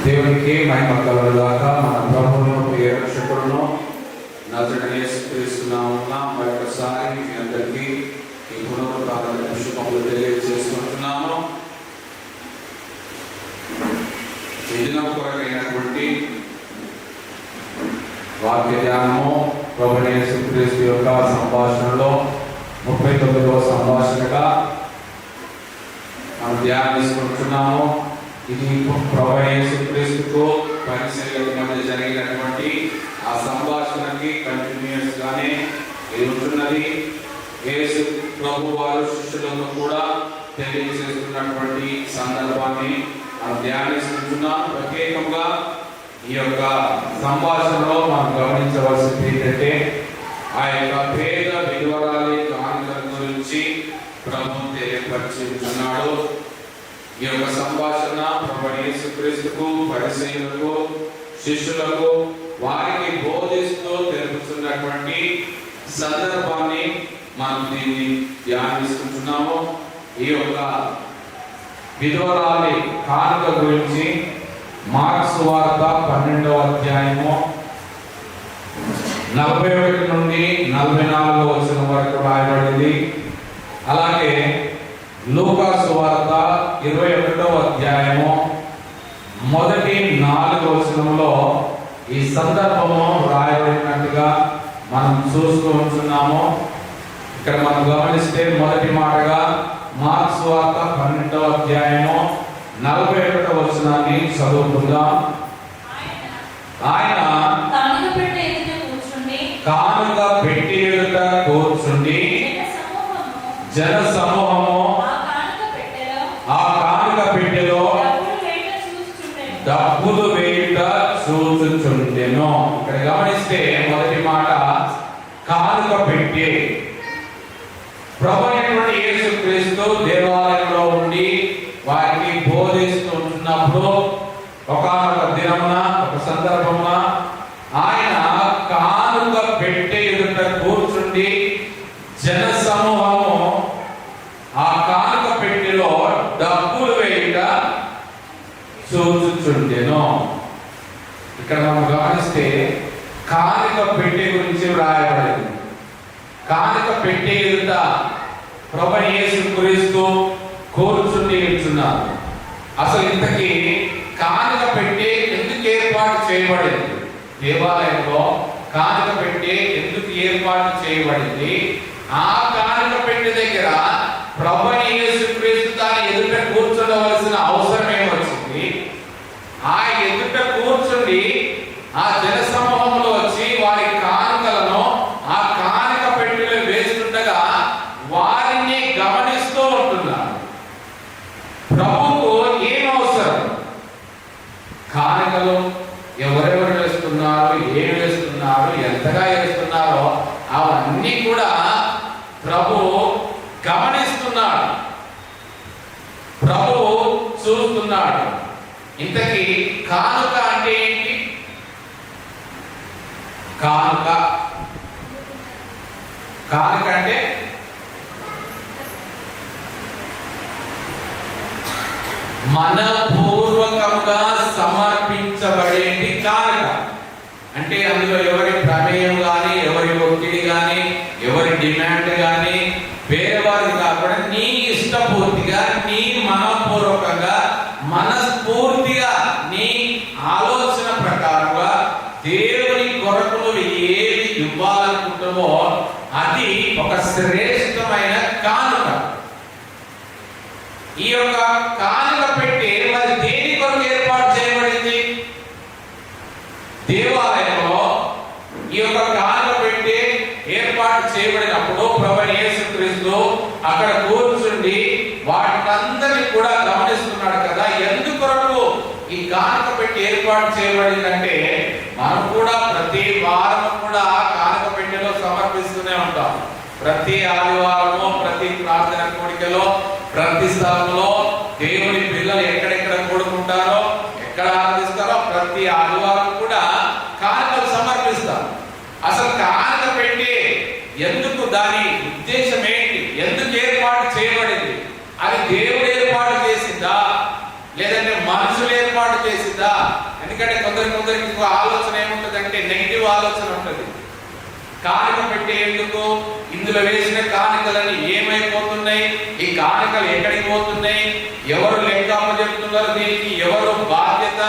దేవునికి మహిమ కలుగుగాక. మన ప్రభువును ప్రియ రక్షకుడును నజరేయుడైన యేసుక్రీస్తు నామమున మరొకసారి మీ అందరికీ ఈ పునరుద్ధాన శుభములు తెలియజేసుకుంటున్నాము. ఈ దినం కొరకైనటువంటి వాక్య ధ్యానము ప్రభువైన యేసుక్రీస్తు యొక్క సంభాషణలో 39వ సంభాషణగా మనం ధ్యానించుకుంటున్నాము. ఇది ప్రభువైన యేసుక్రీస్తుకు పరిచర్యల మధ్య జరిగినటువంటి ఆ సంభాషణకి కంటిన్యూస్ గానే ఎదుగుతున్నది. యేసు ప్రభు వారు శిష్యులకు కూడా తెలియజేస్తున్నటువంటి సందర్భాన్ని మనం ధ్యానిస్తున్నాం. ప్రత్యేకంగా ఈ యొక్క సంభాషణలో మనం గమనించవలసింది ఏంటంటే ఆ యొక్క పేద విధవరాలి కానుకల గురించి ప్రభు తెలియపరుచుతున్నాడు. ఈ యొక్క సంభాషణ ప్రభువైన యేసుక్రీస్తుకు పరిసయ్యులకు శిష్యులకు వారికి బోధిస్తూ తెలుపుతున్నటువంటి సందర్భాన్ని మనం దీన్ని ధ్యానిస్తున్నాము. ఈ యొక్క విధవరాలి కానుక గురించి మార్కు సువార్త 12వ అధ్యాయము 41 నుండి 44వ వచనం వరకు రాయబడింది. అలాగే లూకా సువార్త 21వ అధ్యాయము మొదటి 4 వచనంలో ఈ సందర్భము రాయబడినట్టుగా మనం చూస్తూ ఉంటున్నాము. ఇక్కడ మనం గమనిస్తే మొదటి మాటగా మార్కు సువార్త 12వ అధ్యాయము 41వ వచనాన్ని చదువుకుందాం. ఆయన కానుక పెట్టి ఎదుట కూర్చుండి జన సమూహము ఆ కానుక పెట్టెలో డబ్బులు వేయుట చూచుచుండెను. ఇక్కడ గమనిస్తే మొదటి మాట కానుక పెట్టి. ప్రభువైనటువంటి యేసుక్రీస్తు దేవాలయంలో ఉండి వారికి బోధిస్తున్నప్పుడు ఒకానొక దినమున ఒక సందర్భమున ఆయన కానుక పెట్టె ఎదుట కూర్చుండి జన సమూహము ఆ కానుక పెట్టెలో డబ్బులు వేయుట చూచుచుండెను. ఇక్కడ మనం గమనిస్తే కానుక పెట్టె గురించి వ్రాయబడింది. కానుక పెట్టె ఎదుట ప్రభువైన యేసుక్రీస్తు కూర్చుండి ఉంటున్నారు. అసలు ఇంతకీ కానుక పెట్టె ఎందుకు ఏర్పాటు చేయబడింది? దేవాలయంలో కానుక పెట్టె ఎందుకు ఏర్పాటు చేయబడింది? ఆ కానుక పెట్టె దగ్గర ప్రభువైన యేసుక్రీస్తు తాను ఎదుట కూర్చోవలసిన అవసరం ఏమొచ్చింది? ఆ ఎదుట కూర్చుండి ఆ జన సమూహంలో వచ్చి వారి కానుకలను ఆ కానుక పెట్టెలో వేస్తుండగా వారిని గమనిస్తూ ఉంటున్నారు. ప్రభువుకు ఏం అవసరం? కానుకలు ఎవరెవరు వేస్తున్నారు, ఏం వేస్తున్నారు, ఎంతగా వేస్తున్నారో అవన్నీ కూడా ప్రభు గమనిస్తున్నాడు, ప్రభు చూస్తున్నాడు. ఇంతకీ కానుక అంటే ఏంటి? కానుక అంటే మనపూర్వకంగా సమర్పించబడేది కానుక. అంటే అందులో ఎవరి ప్రమేయం కానీ, ఎవరి ఒత్తిడి కానీ, ఎవరి డిమాండ్ కానీ వేరేవారి కాకుండా నీ ఇష్టపూర్తిగా, నీ మనపూర్వకంగా, మనస్ఫూర్తిగా, నీ ఆలోచన ప్రకారంగా దేవుని కొరకు నువ్వు ఏది ఇవ్వాలనుకుంటావో అది ఒక శ్రేష్టమైన కానుక. ఈ యొక్క కానుక పెట్టి మరి దేని కొరకు ఏర్పాటు చేయబడింది? దేవాలయంలో ఈ యొక్క కానుక పెట్టి ఏర్పాటు చేయబడినప్పుడు ప్రభువైన యేసుక్రీస్తు అక్కడ కూర్చుండి వాటినందరినీ కూడా గమనిస్తున్నాడు కదా. ఎందుకొరకు ఈ కానుక పెట్టి ఏర్పాటు చేయబడిందంటే మనం కూడా ప్రతి వారం కూడా కానుక పెట్టెలో సమర్పిస్తూనే ఉంటాం. ప్రతి ఆదివారము, ప్రతి ప్రార్థన కోడికలో, ప్రతి స్థలంలో దేవుని పిల్లలు ఎక్కడెక్కడ కూడుకుంటారో, ఎక్కడ ఆరాధిస్తారో ప్రతి ఆదివారం కూడా కానుకలు సమర్పిస్తారు. అసలు కానుక పెట్టి ఎందుకు, దాని ఉద్దేశం ఏంటి, ఎందుకు ఏర్పాటు చేయబడింది? అది దేవుడు ఏర్పాటు చేసిందా లేదంటే మనుషులు ఏర్పాటు చేసిందా? ఎందుకంటే కొందరికి ఇంకో ఆలోచన ఏముంటదంటే నెగిటివ్ ఆలోచన ఉంటుంది. కానుక పెట్టే ఎందుకు, ఇందులో వేసిన కానుకలని ఏమైపోతున్నాయి, ఈ కానుకలు ఎక్కడికి పోతున్నాయి, ఎవరు లెక్క చెప్తున్నారు, దీనికి ఎవరు బాధ్యత,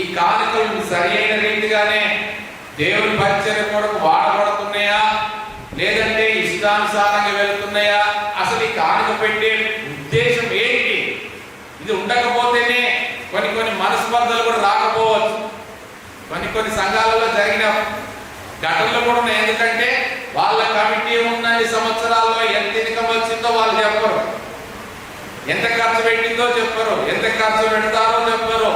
ఈ కానుకలు సరి అయిన రీతిగానే దేవుని పరిచర్య కొరకు వాడబడుతున్నాయా లేదంటే ఇష్టానుసారంగా వెళ్తున్నాయా, అసలు ఈ కానుక పెట్టే ఉద్దేశం ఏంటి, ఇది ఉండకపోతేనే కొన్ని మనస్పర్ధలు కూడా రాకపోవచ్చు. కొన్ని సంఘాలలో జరిగిన ఘటనలు కూడా ఉన్నాయి. ఎందుకంటే వాళ్ళ కమిటీ ఉన్నన్ని సంవత్సరాల్లో ఎంత ఇన్కమ్ వచ్చిందో వాళ్ళు చెప్పరు, ఎంత ఖర్చు పెట్టిందో చెప్పరు, ఎంత ఖర్చు పెడతారో చెప్పరు.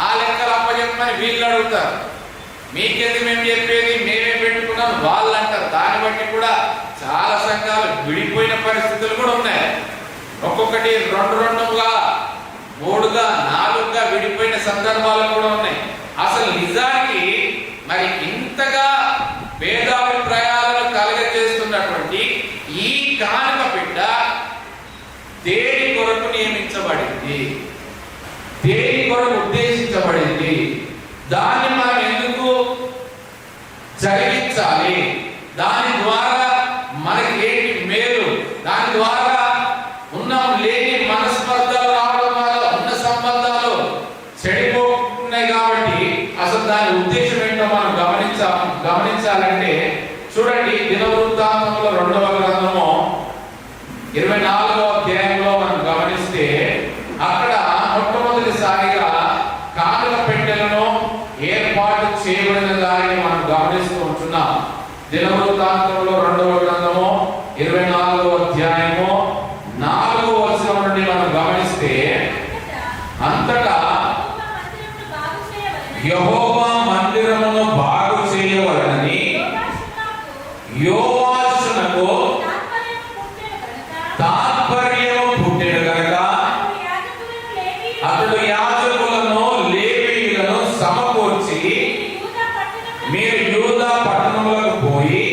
ఆ లెక్కలు అప్పచెప్పని వీళ్ళు అడుగుతారు. మీకెందుకు మేము చెప్పేది, మేమే పెట్టుకున్నాం వాళ్ళు అంటారు. దాన్ని బట్టి కూడా చాలా సంఘాలు విడిపోయిన పరిస్థితులు కూడా ఉన్నాయి. ఒక్కొక్కటి 2-2గా 3గా 4గా విడిపోయిన సందర్భాలు కూడా ఉన్నాయి. అసలు నిజానికి మరి ఇంతగా భేదాభిప్రాయాలను కలగజేస్తున్నటువంటి ఈ కానుక బిడ్డ దేని కొరకు నియమించబడింది, దేని కొరకు ఉద్దేశించబడింది, దాన్ని మనం ఎందుకు జరిగించాలి, దాని ద్వారా మనకి ఏంటి మేలు, దాని ద్వారా ఉన్న లేని మనస్పర్ధలు రావడం వల్ల ఉన్న సంబంధాలు చెడిపోతున్నాయి. కాబట్టి అసలు దాని ఉద్దేశం ఏంటో మనం గమనించాలంటే చూడండి, దినవృత్తాంతంలో 2వ గ్రంథము 24వ అధ్యాయంలో మనం గమనిస్తే అక్కడ మొట్టమొదటిసారిగా కానుక పెట్టెలను ఏర్పాటు చేయబడిన దానిని మనం గమనిస్తూ ఉంటున్నాం. దినవృత్తాంతంలో 2వ గ్రంథము 24వ అధ్యాయము 4వ వచనం నుండి మనం గమనిస్తే అంతటా యెహోవా మందిరమును బాగు చేయవలెనని యోవాషునకు తాత్పర్యము పుట్టెను గనుక అతడు యాజకులను లేవీయులను సమకూర్చి, మీరు యూదా పట్టణములకు పోయి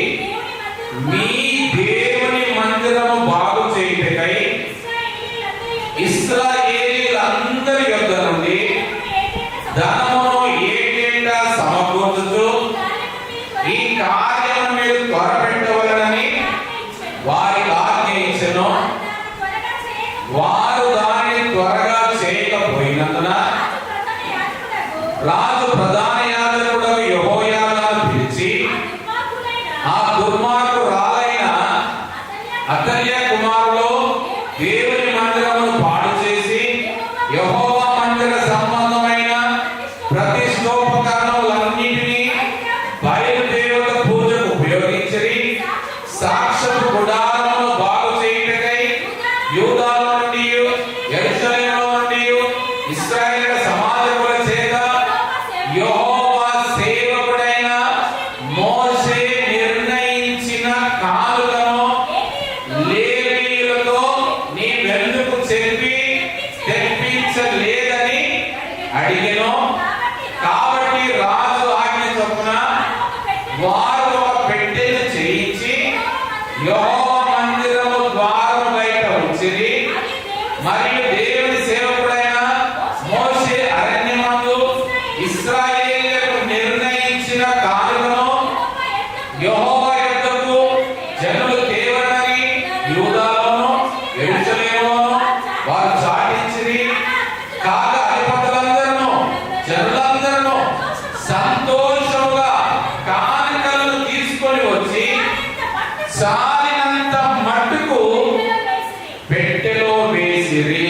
మీ దేవుని మందిరము బాగు చేయుటకై ఇశ్రాయేలీయులందరి యొద్ద నుండి ధనమును ఏటేటా సమకూర్చుచు ఈ కార్యము మీరు త్వరపెట్టవలెనని వారికి ఆజ్ఞయించెను. వారు దానిని త్వరగా చేయకపోయినందున రాజు ప్రధాన యాజకుడగు యెహోయాదాను పిలిచి ఆ దుర్మార్గురాలైన అతల్యా కుమారులు దేవుని మందిరమును పాడు చేసి యెహోవా మందిర సంబంధమైన ప్రతిష్ఠోపకరణములన్నిటినీ బయలుదేవత పూజకు ఉపయోగించి సాక్ష్యపు గుడారమును బాగు చేయుటకై యూదాలో నుండి యెరూషలేములో నుండి ఇశ్రాయేలు సమాజముల చేత యెహోవా సేవకుడైన మోషే నిర్ణయించిన కానుకను లేవీయులతో నీవెందుకు చెప్పి తెప్పించలేదని అడిగెను. కాబట్టి రాజు ఆజ్ఞ చొప్పున వారు ఒక పెట్టెను చేయించి యెహోవా మందిరము ద్వారము బయట ఉంచిరి. మరియు దేవుని సేవకుడైన మోషే అరణ్యమందు ఇశ్రాయేలీయులకు నిర్ణయించిన కానుకను యెహోవా యొద్దకు జనులు తేవనని యూదాలోను యెరూషలేములోను వారు చాటించిరి. కాగా అధిపతులందరూ జనులందరూ సంతోషముగా కానుకలను తీసుకొని వచ్చి చాలినంత మట్టుకు పెట్టెలో వేసిరి.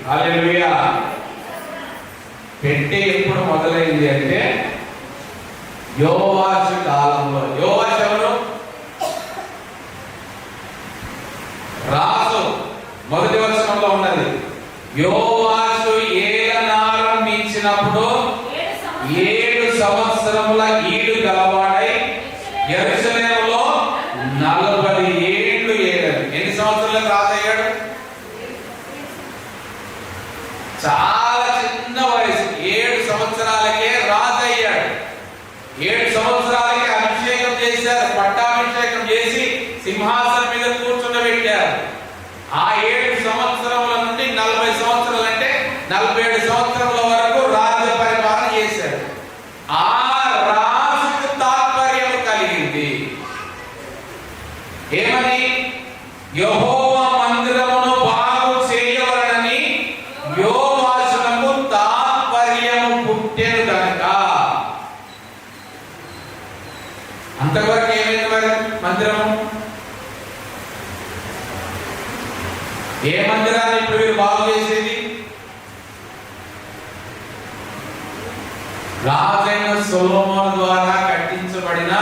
హల్లెలూయా. పెట్టె ఎప్పుడు మొదలైంది అంటే యోవాషు కాలంలో. యోవాషు ఎవరు? రాజు. మొదటి వచనంలో ఉన్నది యోవాషు ఏలనారంభించినప్పుడు 7 సంవత్సరముల ఈడు గలవాడై యెరూషలేములో 40 ఏళ్ళు ఏలాడు. ఎన్ని సంవత్సరాలకు రాజయ్యాడు? చాలా చిన్న వయసు, 7 సంవత్సరాలకే రాజయ్యాడు. 7 సంవత్సరాలకే అభిషేకం చేశారు, పట్టాభిషేకం చేసి సింహాసనం మీద కూర్చుండబెట్టారు. ఆ 7 సంవత్సరముల నుండి 40 సంవత్సరాలు అంటే 47 సంవత్సరముల వరకు రాజ్య పరిపాలన చేశాడు. యెహోవా మందిరమును బాగు చేయవలనని యోవాషునకు తాత్పర్యము పుట్టెను గనుక. అంతవరకు ఏమైంది మరి మందిరము? ఏ మందిరాన్ని ఇప్పుడు మీరు బాగు చేసేది? రాజైన సొలొమోను ద్వారా కట్టించబడిన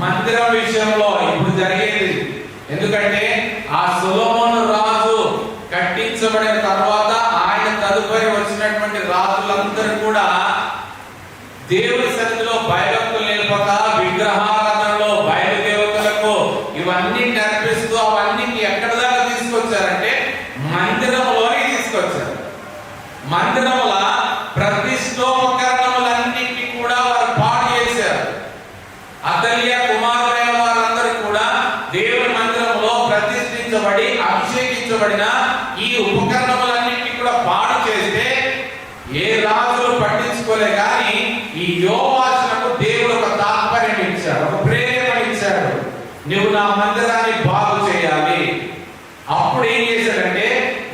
మందిరం విషయంలో ఇప్పుడు జరిగేది. ఎందుకంటే ఆ సొలొమోను రాజు కట్టించబడిన తర్వాత ఆయన తదుపరి వచ్చినటువంటి రాజులందరూ కూడా దేవుని సన్నిధిలో భయభక్తులు నిలపక విగ్రహారాధనలో బయలుదేవతలకు ఇవన్నీ నేర్పిస్తూ అవన్నీ ఎక్కడ దాకా తీసుకొచ్చారంటే మందిరంలోనే తీసుకొచ్చారు. మందిరముల ప్రతిష్టోపకరణములన్నింటినీ కూడా వారు పాడు చేశారు. అతల్య కుమారులైన వారందరూ కూడా దేవుని మందిరంలో ప్రతిష్ఠించబడి అభిషేకించబడిన ఈ ఉపకరణములన్నింటినీ కూడా పాడు చేస్తే ఏ రాజులు పట్టించుకోలే. కానీ ఈ యోవాషునకు దేవుడు ఒక తాత్పర్యం ఇచ్చాడు, ఒక ప్రేరణ ఇచ్చాడు, నువ్వు నా మందిరాన్ని బాగు చేయాలి. అప్పుడు ఏం చేశాడంటే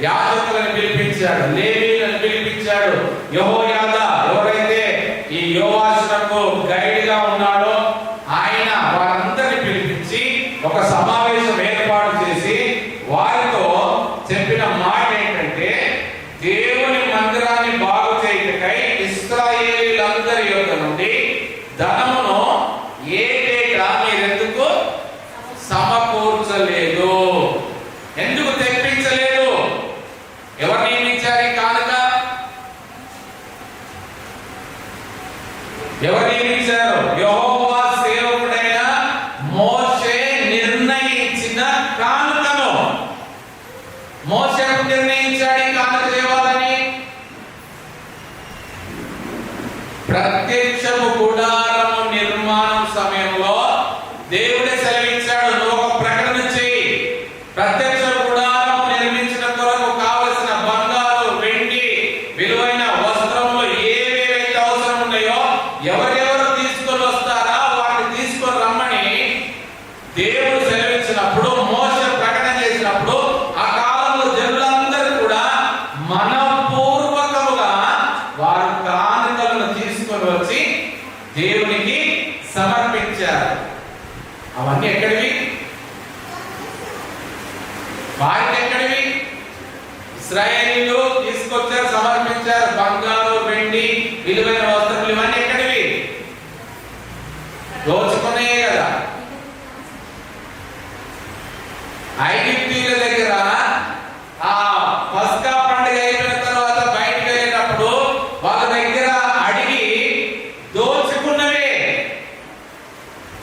యాజకులను పిలిపించాడు, లేవీయులను పిలిపించాడు. యెహోయాదా ఎవరైతే ఈ యోవాషునకు గైడ్ గా ఉన్నాడో ఆయన వారందరిని పిలిపించి ఒక సమావేశం ఏర్పాటు చేసి వారితో చెప్పిన మాట ఏంటంటే, దేవుని మందిరాన్ని బాగు చేయుటకై ఇశ్రాయేలీయులందరి యొద్ద నుండి ధనమును ఏటేటా మీరెందుకు సమకూర్చలేదు? ఎందుకు తెప్పించలేదు? ఎవరు నియమించారు ఈ కానుక? ఎవరు నియమించారు? యెహోవా సేవకుడైన మోషే నిర్ణయించిన కానుకను. మోషే నిర్ణయించాడు ఈ కానుక తేవాలని. ప్రత్యక్షము గుడారము నిర్మాణం సమయంలో దేవుడే సెలవిచ్చాడు, నువ్వు ఒక ప్రకటన చేయి. ప్రత్యక్ష గుడారం నిర్మించిన కొరకు కావలసిన బంగారు, వెండి, విలువైన వస్త్రములు ఏవేవైతే అవసరం ఉన్నాయో ఎవరెవరు తీసుకొని వస్తారా వాటిని తీసుకొని రమ్మని దేవుడు సెలవిచ్చినప్పుడు, మోషే ప్రకటన చేసినప్పుడు ఆ కాలంలో జనులందరూ కూడా మనపూర్వకముగా వారు కానుకలను తీసుకొని వచ్చి దేవునికి సమర్పించారు. అవన్నీ ఎక్కడివి? వాటిని ఎక్కడివి? ఇశ్రాయేలీయులు తీసుకొచ్చారు, సమర్పించారు. బంగారు, వెండి, విలువైన వస్త్రములు ఇవన్నీ ఎక్కడివి? దోచుకునే కదా. ఐగుప్తీయుల దగ్గర ఆ పస్కా పండుగ అయిపోయిన తర్వాత బయటికి వెళ్ళేటప్పుడు వాళ్ళ దగ్గర అడిగి దోచుకున్నవే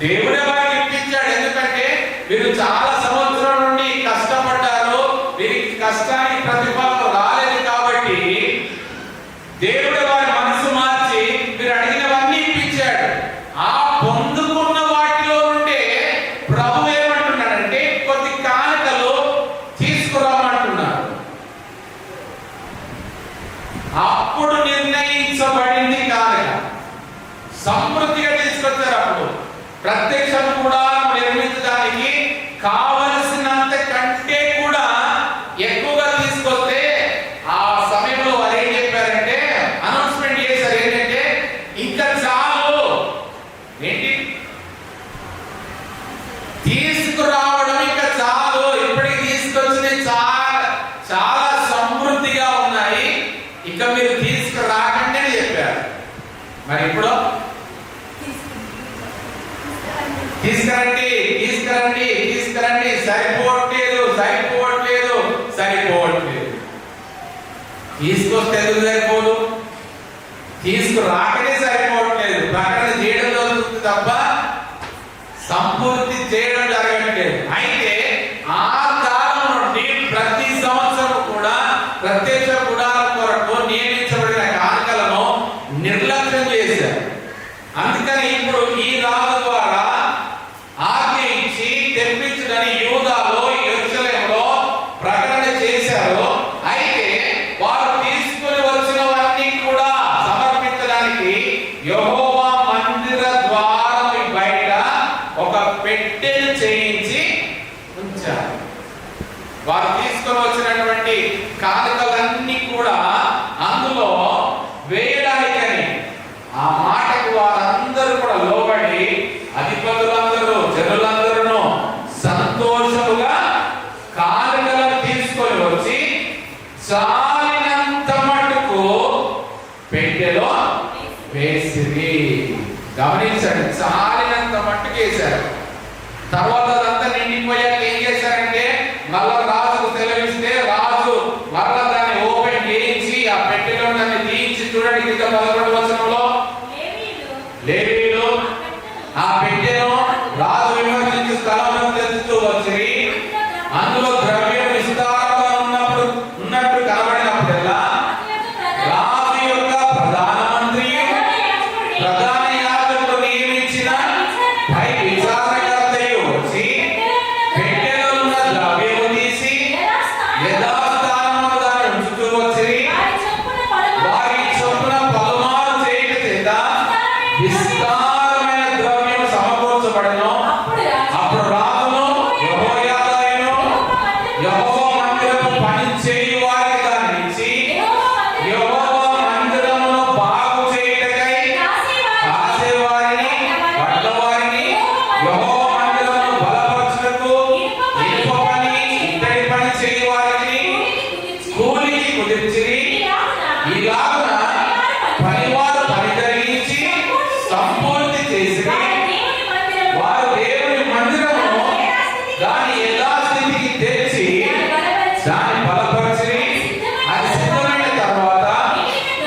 దేవుడే వారికి ఇప్పించాడు. ఎందుకంటే వీరు చాలా సంవత్సరాల నుండి కష్టపడ్డారు, వీరికి కష్టానికి ప్రతిఫలం రాలేదు కాబట్టి దేవుడు వారి మనసు మార్చి వీరు అడిగినవన్నీ ఇప్పించాడు. ఆ పొందుకున్న వాటిలో నుండే ప్రభు ఏమంటున్నాడంటే కొద్ది కానుకలు తీసుకురామంటున్నాడు. అప్పుడు నిర్ణయించబడింది కానుక సమృద్ధిగా తీసుకొచ్చారు. అప్పుడు ప్రత్యక్షం కూడా నిర్మించడానికి కావలసినంత కంటే కూడా ఎక్కువగా తీసుకొస్తే ఆ సమయంలో వారు ఏం చెప్పారంటే అనౌన్స్మెంట్ చేశారు, ఏంటంటే ఇంకా చాలు. ఏంటి తీసుకురావడం ఇంకా చాలు, ఇప్పటికి తీసుకొచ్చిన చాలా సమృద్ధిగా ఉన్నాయి, ఇక మీరు తీసుకురాకండి అని చెప్పారు. మరి ఇప్పుడు తీసుకురండి తీసుకురండి తీసుకురండి, సరిపోవట్లేదు సరిపోవట్లేదు సరిపోవట్లేదు. తీసుకొస్తే ఎందుకు సరిపోదు? తీసుకురాకనే సరిపోవట్లేదు. ప్రకటన చేయడం జరుగుతుంది తప్ప సంపూర్తి చేయడం జరగట్లేదు. అయితే ఆ కాలం నుండి ప్రతి సంవత్సరం కూడా ప్రత్యక్ష గుడారం కొరకు నియమించబడిన కానుకలను నిర్లక్ష్యం చేశారు. అందుకని ఇప్పుడు ఈ రాజు ద్వారా ఆజ్ఞ ఇచ్చి తెప్పించదని యూదాలో యెరూషలేములో ప్రకటన చేశారు. అయితే వారు తీసుకుని వచ్చినవన్నీ కూడా సమర్పించడానికి యెహోవా మందిర ద్వారం బయట ఒక పెట్టెను చేయించి వారు తీసుకొని వచ్చినటువంటి కానుకలన్నీ కూడా అందులో వేయడానికని ఆ మాటకు వారందరూ కూడా లోబడి అధిపతులందరూ జనులందరూ సంతోషముగా కానుకలను తీసుకొని వచ్చి చాలినంత మటుకు పెట్టెలో వేసిరి. గమనించండి, చాలినంత మట్టుకు వేశారు. తర్వాత అదంతా నిండిపోయాక ఏం చేశారంటే మళ్ళా రాజుకు సెలవిస్తే రాజు మళ్ళా దాన్ని ఓపెన్ చేయించి ఆ పెట్టెలో దాన్ని తీయించి చూడండి. కింద 11వ వచనంలో లేవీయులు ఆ పెట్టెను రాజు విమర్శించి స్థలంలో తెచ్చుతూ వచ్చి అందులో ద్రవ్యం విస్తారంగా ఉన్నట్టు కనబడినప్పుడల్లా రాజు యొక్క ప్రధాన మంత్రి ప్రధాన యాజకుడు నియమించిన పై విచారణకర్తయు వచ్చి పెట్టెలో ఉన్న ద్రవ్యము తీసి యథాస్థానమున దాన్ని ఉంచుతూ వచ్చి వారి చొప్పున పలుమారు చేయుట చేత విస్తారమైన ద్రవ్యం సమకూర్చబడెను. అప్పుడు రాజును యెహోయాదాయును యెహోవా మందిరము పని చేయు వారికి దాన్ని ఇచ్చి యెహోవా మందిరమును బాగు చేయుటకై కాసేవారిని వడ్లవారిని యెహోవా మందిరమును బలపరచుటకు ఇనుప పని ఇత్తడి పని చేయు వారికి కూలికి కుదిర్చిరి. ఇలాగున పనివారు పని జరిగించి సంపూర్తి చేసిరి. వారు దేవుని మందిరమును దాని యథాస్థితికి తెచ్చి దాన్ని బలపరిచిరి. అది సిద్ధమైన తర్వాత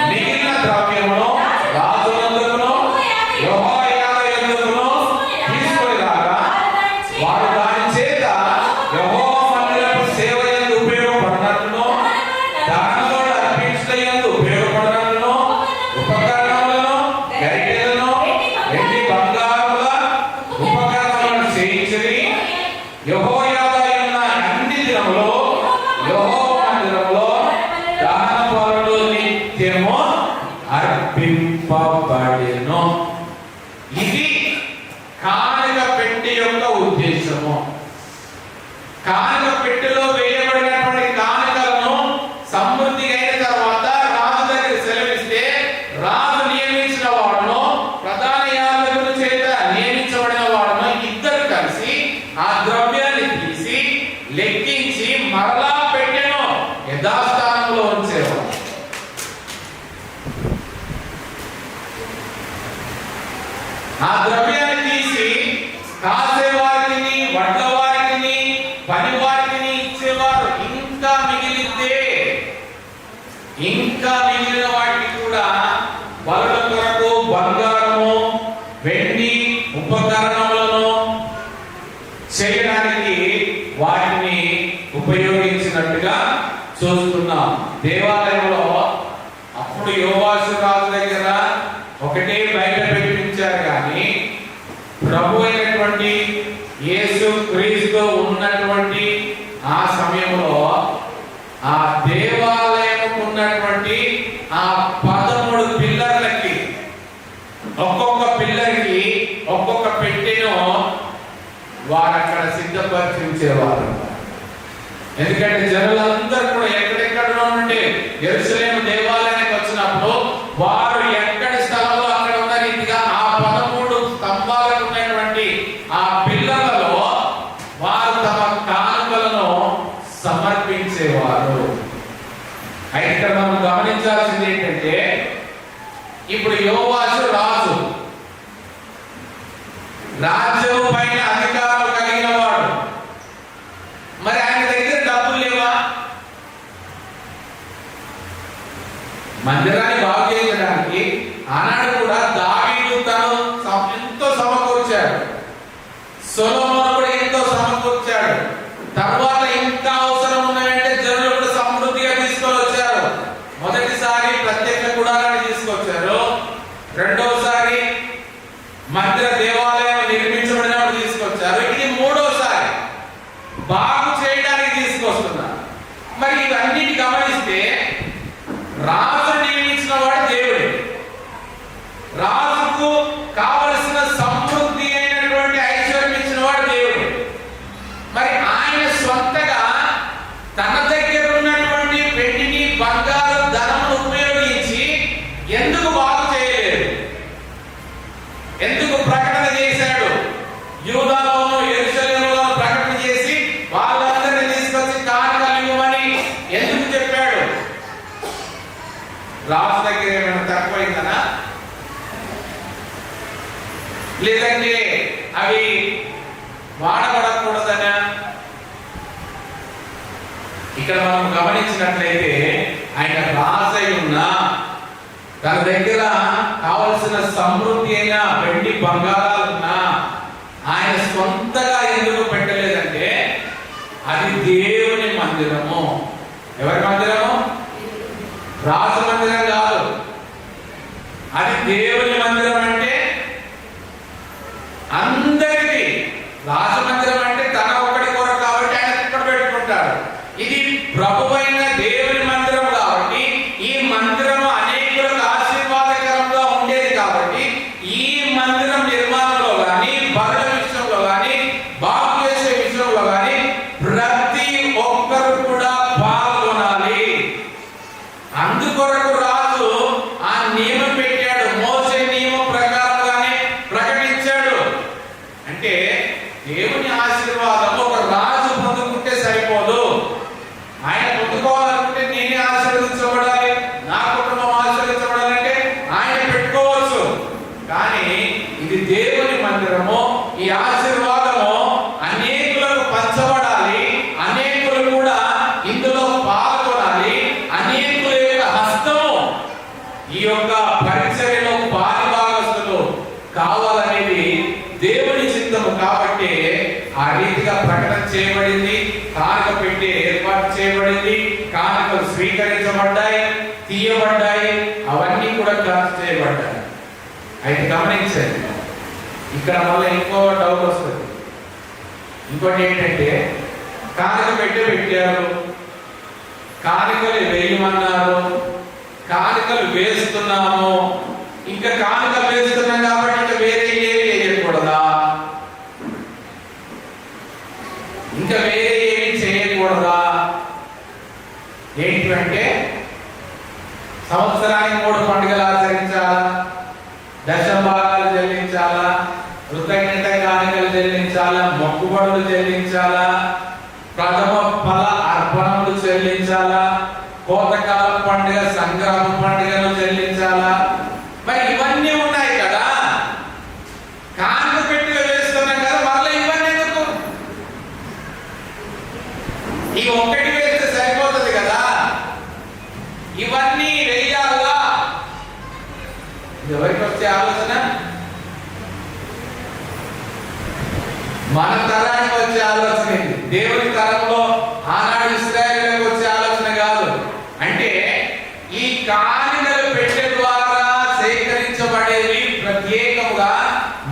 మిగిలిన ద్రవ్యమును రాజులందరూ యెహోయాదా యందును తీసుకొని రాగా వారు దాని చేత యెహోవా మందిరపు సేవ యందు ఉపయోగపడినట్లును దానిలో అర్పించుట యందు ఉపయోగపడినట్లును ఉపకరణములను గరిటెలను వెండి బంగారముల ఉపకరణములను చేయించిరి. యెహోయాదా ఉన్న అన్ని దినములో యెహోవా మందిరములో దహన బలులు నిత్యము అర్పింపబడెను. ఇది కానుక పెట్టె యొక్క ఉద్దేశము. కానుక పెట్టెలో వేయబడినటువంటి కానుకలను సమృద్ధి అయిన తర్వాత రాజు దగ్గర సెలవిస్తే రాజు నియమించిన వాడును ప్రధాన యాజకుని చేత నియమించబడిన వాడును ఇద్దరు కలిసి ఆ ద్రవ్యాన్ని తీసి లెక్కించి మరలా పెట్టెను యథాస్థానంలో ఉంచేవారు. ఆ ద్రవ్యాన్ని తీసి కాసేవారికి వడ్లవారికి పని వారికి ఇచ్చేవారు. ఇంకా మిగిలితే ఇంకా మిగిలిన వాటికి కూడా బలుల కొరకు బంగారము వెండి ఉపకరణములను చేయడానికి వాటిని ఉపయోగించినట్టుగా చూస్తున్నాం. దేవాలయంలో అప్పుడు యోవాషు రాజు దగ్గర ఒకటే బయట పెట్టించారు, కానీ ప్రభు అయినటువంటి యేసు క్రీస్తు ఉన్నటువంటి ఆ సమయంలో ఆ దేవాలయం ఉన్నటువంటి ఆ 13 పిల్లర్లకి ఒక్కొక్క పిల్లర్కి ఒక్కొక్క పెట్టెను వారు అక్కడ సిద్ధపరిచి ఉంచేవారు. ఎందుకంటే జనులందరూ కూడా ఎక్కడెక్కడో నుండి యెరూషలేము దేవాలయానికి వచ్చినప్పుడు వారు ఎక్కడి స్థలంలో అక్కడ ఉన్న రీతిగా ఆ 13 స్తంభాలకు ఉన్నటువంటి ఆ పిల్లర్లలో వారు తమ కానుకలను సమర్పించేవారు. అయితే ఇక్కడ మనం గమనించాల్సింది ఏంటంటే ఇప్పుడు యోవాషు రాజు, రాజ్యం పైన అధికారం కలిగిన వాడు. మరి ఆయన దగ్గర డబ్బులు లేవా? మందిరాన్ని బాగు చేయడానికి ఆనాడు కూడా దావీదు తను ఎంతో సమకూర్చాడు, సొలొమోను కూడా ఎంతో సమకూర్చాడు. తర్వాత ఇంకా అవసరం ఉన్నదంటే జనులు కూడా సమృద్ధిగా తీసుకొని వచ్చారు. మొదటిసారి ప్రత్యేక గుడారాన్ని తీసుకొచ్చారు, రెండోసారి మందిర దేవాలయం నిర్మించబడినప్పుడు తీసుకొచ్చారు, ఇది మూడోసారి బాగు చేయడానికి తీసుకొస్తున్నారు. మరి ఇవన్నిటి గమనిస్తే రాజు నియమించిన వాడు దేవుడే. రాజుకు కావలసిన సమృద్ధి అయినటువంటి ఐశ్వర్యం ఇచ్చిన వాడు దేవుడు. మరి ఆయన స్వంతగా తన దగ్గర ఉన్నటువంటి వెండిని, బంగారు, ధనమును ఉపయోగించి ఎందుకు బాగు చేయలేదు? ఎందుకు ప్రకటన చేశాడు? యూదాలోను యెరూషలేములో ప్రకటన చేసి వాళ్ళందరినీ తీసుకొచ్చి కానుకలు ఇవ్వమని ఎందుకు చెప్పాడు? రాజు దగ్గర ఏమైనా తక్కువైందనా? లేదంటే అవి వాడబడకూడదనా? ఇక్కడ మనం గమనించినట్లయితే ఆయన రాజై ఉన్నా తన దగ్గర కావలసిన సమృద్ధి అయిన వెండి బంగారాలున్నా ఆయన సొంతగా ఎందుకు పెట్టలేదంటే అది దేవుని మందిరము. ఎవరి మందిరము? రాజు మందిరం కాదు, అది దేవుని మందిరం. అంటే అందరిది. రాజమందిరం అంటే తన ఒక్కడి కొరకు కాబట్టి ఆయన ఇక్కడ పెట్టుకుంటాడు. ఇది ప్రభువైన దేవుని మందిరం కాబట్టి ఈ మందిరము అనేకులకు ఆశీర్వాదకరంగా ఉండేది కాబట్టి ఈ మందిరం నిర్మాణంలో కానీ, బరుల విషయంలో కానీ, బాగు చేసే విషయంలో కానీ ప్రతి ఒక్కరు కూడా పాల్గొనాలి. అందుకొరకు రాజు ఆ నియమం పెట్టాడు. మోసే నియమం ప్రకారంగానే ప్రకటించాడు. అంటే దేవుని ఆశీర్వాదం ఒక రాజు పొందుకుంటే సరిపోదు. ఆయన పొందుకోవాలంటే నేనే ఆశీర్వదించబడాలి, నా కుటుంబం ఆశీర్వదించబడాలంటే ఆయన పెట్టుకోవచ్చు. కానీ ఇది దేవుని మందిరము. ఈ ఆశీర్వాదము అనేకులకు పంచబడాలి, అనేకులు కూడా ఇందులో పాల్గొనాలి, అనేకుల యొక్క హస్తము ఈ యొక్క పరిచర్యలో పాలిభాగస్తులు కావాలనేది దేవుని చిత్తము. కాబట్టి ఆ రీతిగా ప్రకటన చేయబడింది. కానుక పెట్టి ఏర్పాటు చేయబడింది. కానుకలు స్వీకరించబడ్డాయి, తీయబడ్డాయి, అవన్నీ కూడా ఖర్చు చేయబడ్డాయి. అయితే గమనించండి, ఇక్కడ మళ్ళీ ఇంకో డౌట్ వస్తుంది. ఇంకోటి ఏంటంటే కానుక పెట్టారు, కానుకలు వేయమన్నారు, కానుకలు వేస్తున్నాము, ఇంకా కానుకలు వేస్తున్నాం కాబట్టి ఇంకా వేరే ఏమి వేయకూడదా? ఇంకా వేరే ఏమి చేయకూడదా? ఏంటంటే సంవత్సరానికి 3 పండుగలు ఆచరించాలా, దశభాగాలు చెల్లించాలా, కృతజ్ఞత కానుకలు చెల్లించాలా, మొక్కుబడులు చెల్లించాలా, ప్రథమ ఫల అర్పణములు చెల్లించాలా, కోతకాల పండుగ, సంగ్రామ పండుగను చెల్లించాలా. మరి ఇవన్నీ ఉన్నాయి కదా. కానుక పెట్టి వేస్తున్నాం కదా, మళ్ళీ ఇవన్నీ ఎందుకు? ఇక ఒక్కటి వేస్తే సరిపోతుంది కదా, ఇవన్నీ వేయాలా? ఎవరికి వచ్చే ఆలోచన? మన తరానికి వచ్చే ఆలోచన ఇది. దేవుని తరంలో ఆనాడు ఇశ్రాయేలులకు వచ్చే ఆలోచన కాదు. అంటే ఈ కానుకలు పెట్టే ద్వారా సేకరించబడేవి ప్రత్యేకంగా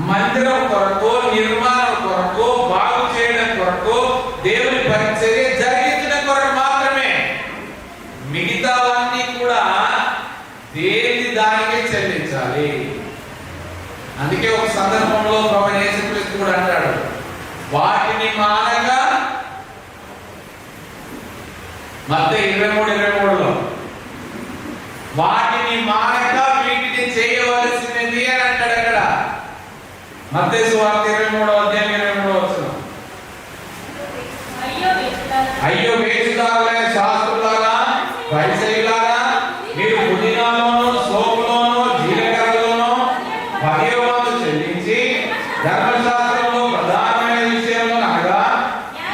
మందిరం కొరకు, నిర్మాణం కొరకు, బాగు చేయడం కొరకు, దేవుని పరిచర్య జరిగించడం కొరకు మాత్రమే. మిగతావన్నీ కూడా దేని దానికే చెల్లించాలి. అందుకే ఒక సందర్భంలో ప్రభువైన యేసుక్రీస్తు కూడా అంటాడు, వాటిని మానగా, మత్తయి 23:23లో వాటిని మానక వీటిని చేయవలసినది అని అంటాడు. అక్కడ మత్తయి సువార్త 23:23 అయ్యో వేషధారులైన శాస్త్రులారా, పరిసయ్యులారా, మీరు పుదీనాలోను, సోపులోను, జీలకర్రలోను 10వ వంతు చెల్లించి ధర్మశాస్త్రంలో ప్రధానమైన విషయంలో అనగా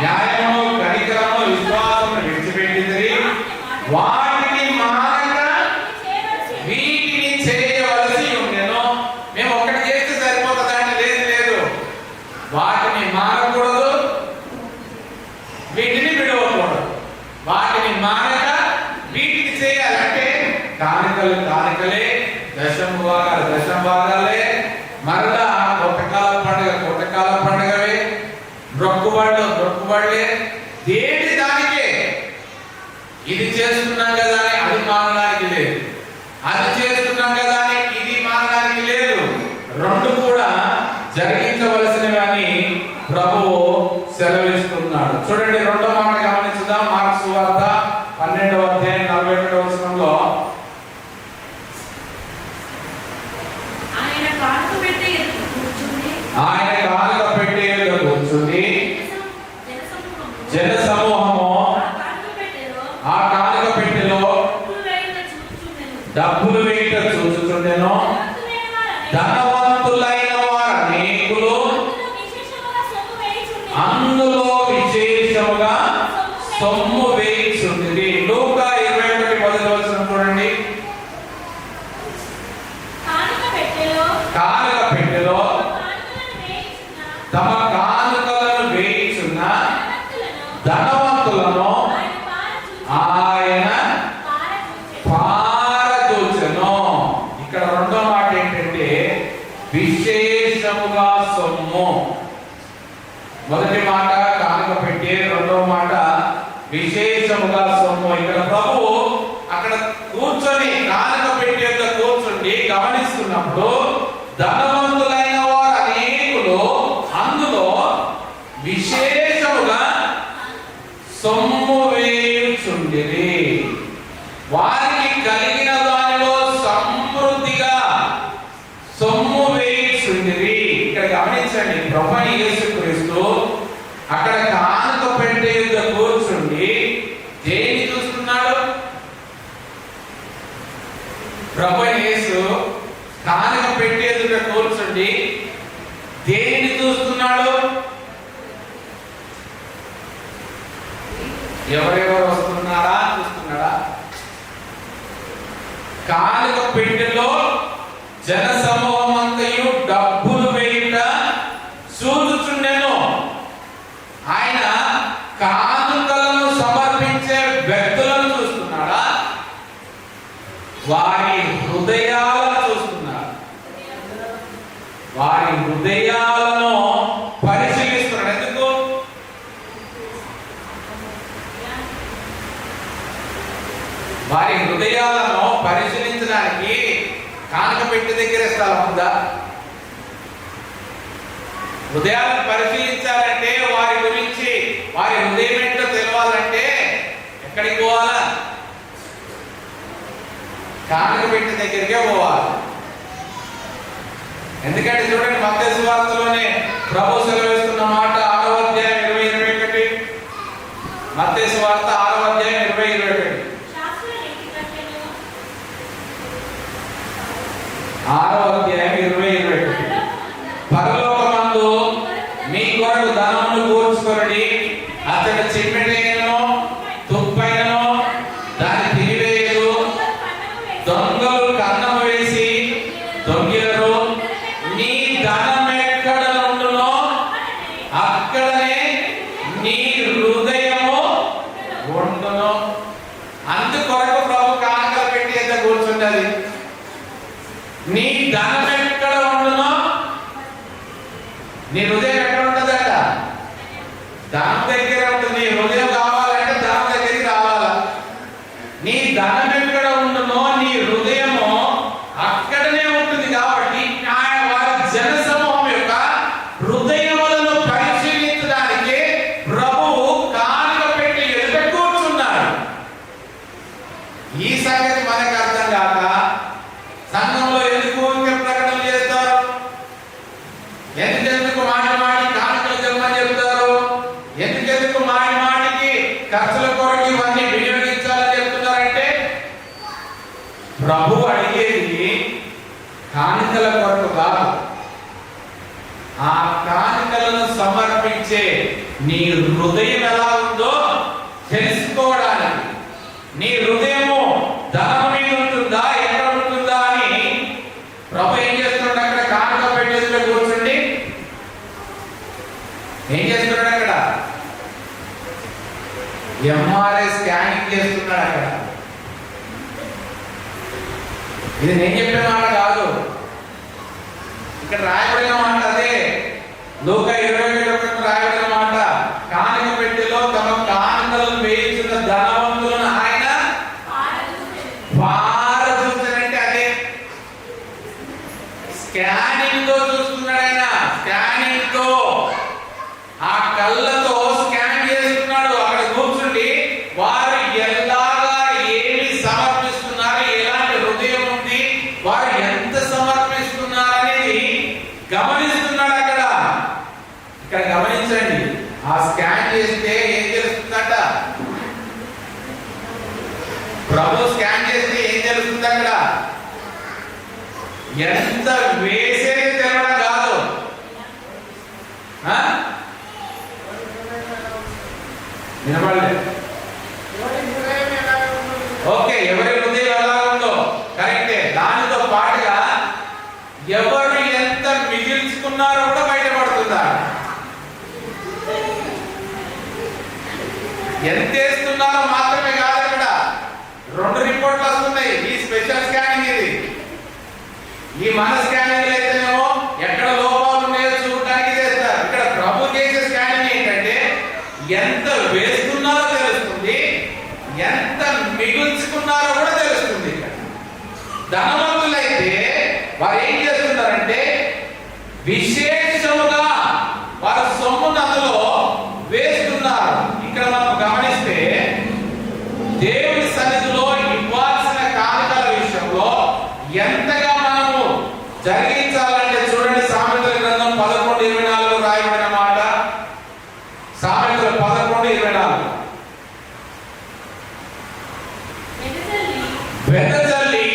న్యాయము, కనికరము, విశ్వాసమును విడిచిపెట్టింది. వాటిని మానక వీటిని చేయవలసి ఉండెను. మేము ఒకటి చేస్తే సరిపోతుందంటే లేదు, వాటిని మానకూడదు, వీటిని విడవకూడదు. వాటిని మానక వీటిని చేయాలంటే కానుకలే, దశంభాగాలే, మరలా కొత్తకాల పండుగవే, మొక్కుబడులే, దేని దానికే. ఇది చేస్తున్నాం కదా అని అది మానడానికి లేదు, అది చేస్తున్నాం కదా అని ఇది మానడానికి లేదు. రెండు కూడా జరిగించవలసినవి ప్రభువు సెలవిస్తున్నాడు. చూడండి, రెండో మాట గమనించుదాం. మార్కు సువార్త సొమ్ము వేయించుండిరి. లూకా 21 మొదటి వచనం చూడండి. కానుక పెట్టెలో తమ కానుకలను వేయించున్న ధనవంతులను ఆయన పారదూచెను. ఇక్కడ రెండో మాట ఏంటంటే విశేషముగా సొమ్ము. మొదటి మాట కానుక పెట్టి, రెండో మాట విశేషముగా సొమ్ము. ఇక్కడ ప్రభు అక్కడ కూర్చొని కానుక పెట్టి కూర్చుండి గమనిస్తున్నప్పుడు ధనవంతులైన వారు అనేకులు అందులో విశేషముగా సొమ్ము వేయుచుండిరి. వారికి కలిగిన దానిలో సమృద్ధిగా సొమ్ము వేయుచుండిరి. ఇక్కడ గమనించండి, ప్రభువైన యేసుక్రీస్తు అక్కడ కానుక పెట్టే కూర్చుండి దేన్ని చూస్తున్నాడు? ప్రభువైన యేసు కానుక పెట్టేందుకు కూర్చుండి దేనిని చూస్తున్నాడు? ఎవరెవరు వస్తున్నారా చూస్తున్నాడా? కానుక పెట్టెలో జన సమూహం అంతయు డబ్బులు వేయుట చూచుచుండెను. ఆయన కానుకలను సమర్పించే వ్యక్తులను చూస్తున్నాడా? వారి హృదయాలను చూస్తున్నాడు. వారి హృదయాలను పరిశీలిస్తున్నాడు. ఎందుకు? వారి హృదయాలను పరిశీలించడానికి కానుక పెట్టి దగ్గర స్థలం ఉందా? హృదయాలను పరిశీలించాలంటే, వారి గురించి వారి హృదయం ఏంటో తెలవాలంటే ఎక్కడికి పోవాలా? కానుక పెట్టి దగ్గరికే పోవాలి. ఎందుకంటే చూడండి, మత్తయి సువార్తలోనే ప్రభు సెలవిస్తున్న మాట 6వ అధ్యాయం 20-21. మత్తయి సువార్త 6వ అధ్యాయం 20-21. 6వ అధ్యాయం 20-21. పరలోకమందు మీ కొరకు ధనమును కూర్చుకొనుడి. అతడు చిమ్మెటైనను తుప్పైనను దాన్ని తినివేయదు. దొంగలు కన్నము వేసి దొంగిలరు. నీ ధనం ఎక్కడ నుండునో అక్కడనే నీ హృదయము ఉండును. అందుకొరకు ప్రభు కానుకలు పెట్టి ఎంత కూర్చుంటది. నీ ధనం ఎక్కడ ఉండునో నీ హృదయం ఎక్కడ ఉంటుందట? ధనం దగ్గర ఉంటుంది. హృదయం కావాలంటే ధనం దగ్గరికి రావాలా? నీ ధనం ఎక్కడ ఉండునో నీ హృదయము అక్కడనే ఉంటుంది. కాబట్టి వారి జన సమూహం యొక్క హృదయములను పరిశీలించడానికి ప్రభువు కానుక పెట్టి ఎదుట కూర్చున్నాడు. ఈ సంగతి మనకు అర్థం కాక సంఘంలో ఎందుకు ప్రకటన చేస్తారు? ఎందుకు మాటి మాటి కానుకలు జరమని చెప్తారు? ఎందుకు మాటి మాటికి ఖర్చుల కొరకు ఇవన్నీ వినియోగించాలని చెప్తున్నారంటే, ప్రభు అడిగేది కానుకల కొరకు కాదు. ఆ కానుకలను సమర్పించే నీ హృదయం ఎలా ఉందో తెలుసుకోవడానికి. నీ హృదయము ధనం మీద ఉంటుందా, ఎక్కడ ఉంటుందా అని ప్రభు ఏం చేస్తున్నాడు? అక్కడ కానుక పెట్టేసి కూర్చుండి ఏం చేస్తున్నాడు? అక్కడ ఎంఆర్ఐ స్కానింగ్ చేస్తున్నాడు. అక్కడ ఇది నేను చెప్పే మాట కాదు, ఇక్కడ రాయబడిన మాట అదే. లూకా 21 రాయబడిన మాట, కానుక పెట్టెలో తమ కానుకలను వేయించిన ధనవంతులను ఆయన పారదూచెనంటే అదే. స్కానింగ్ తో చూస్తున్నాడు ఆయన. స్కానింగ్ తో, ఆ కళ్ళతో స్కాన్ చేస్తున్నాడు. అక్కడ కూర్చుండి వారు ఎలాగా ఏమి సమర్పిస్తున్నారు, ఎలాంటి హృదయం ఉంది, వారు ఎంత సమర్పిస్తున్నారు అనేది గమనిస్తున్నాడు. ఇక్కడ గమనించండి, ఆ స్కాన్ చేస్తే ఏం తెలుస్తుందట? ప్రభు స్కాన్ చేస్తే ఏం తెలుస్తుంది? అక్కడ ఎంత వేసేది తెలవడం కాదు. వినపడలేదు. ఓకే, ఎవరి హృదయం ఎలా ఉందో కరెక్టే. దానితో పాటుగా ఎవరు ఎంత మిగిల్చుకున్నారో కూడా బయటపడుతున్నారు. ఎంత వేస్తున్నారో మాత్రమే కాదు, ఇక్కడ 2 రిపోర్ట్లు వస్తున్నాయి. ఈ స్పెషల్ స్కానింగ్ ఇది. ఈ మన స్కానింగ్ అయితేనేమో ఎక్కడ లోపాలు ఉన్నాయో చూడడానికి చేస్తారు. ఇక్కడ ప్రభు చేసే స్కానింగ్ ఏంటంటే ఎంత వేస్తున్నారో తెలుస్తుంది, ఎంత మిగుల్చుకున్నారో కూడా తెలుస్తుంది. ధనవంతులైతే వారు ఏం చేస్తున్నారంటే విశేషముగా వారి సొమ్మును అందులో వేస్తున్నారు. ఇక్కడ మనం గమనిస్తే దేవుని సన్నిధిలో ఇవ్వాల్సిన కానుకల విషయంలో ఎంతగా మనము జరిగించాలంటే చూడండి, సామెతల గ్రంథం 11:24 రాయబడిన మాట. సామెతలు 11:24 వెదజల్లి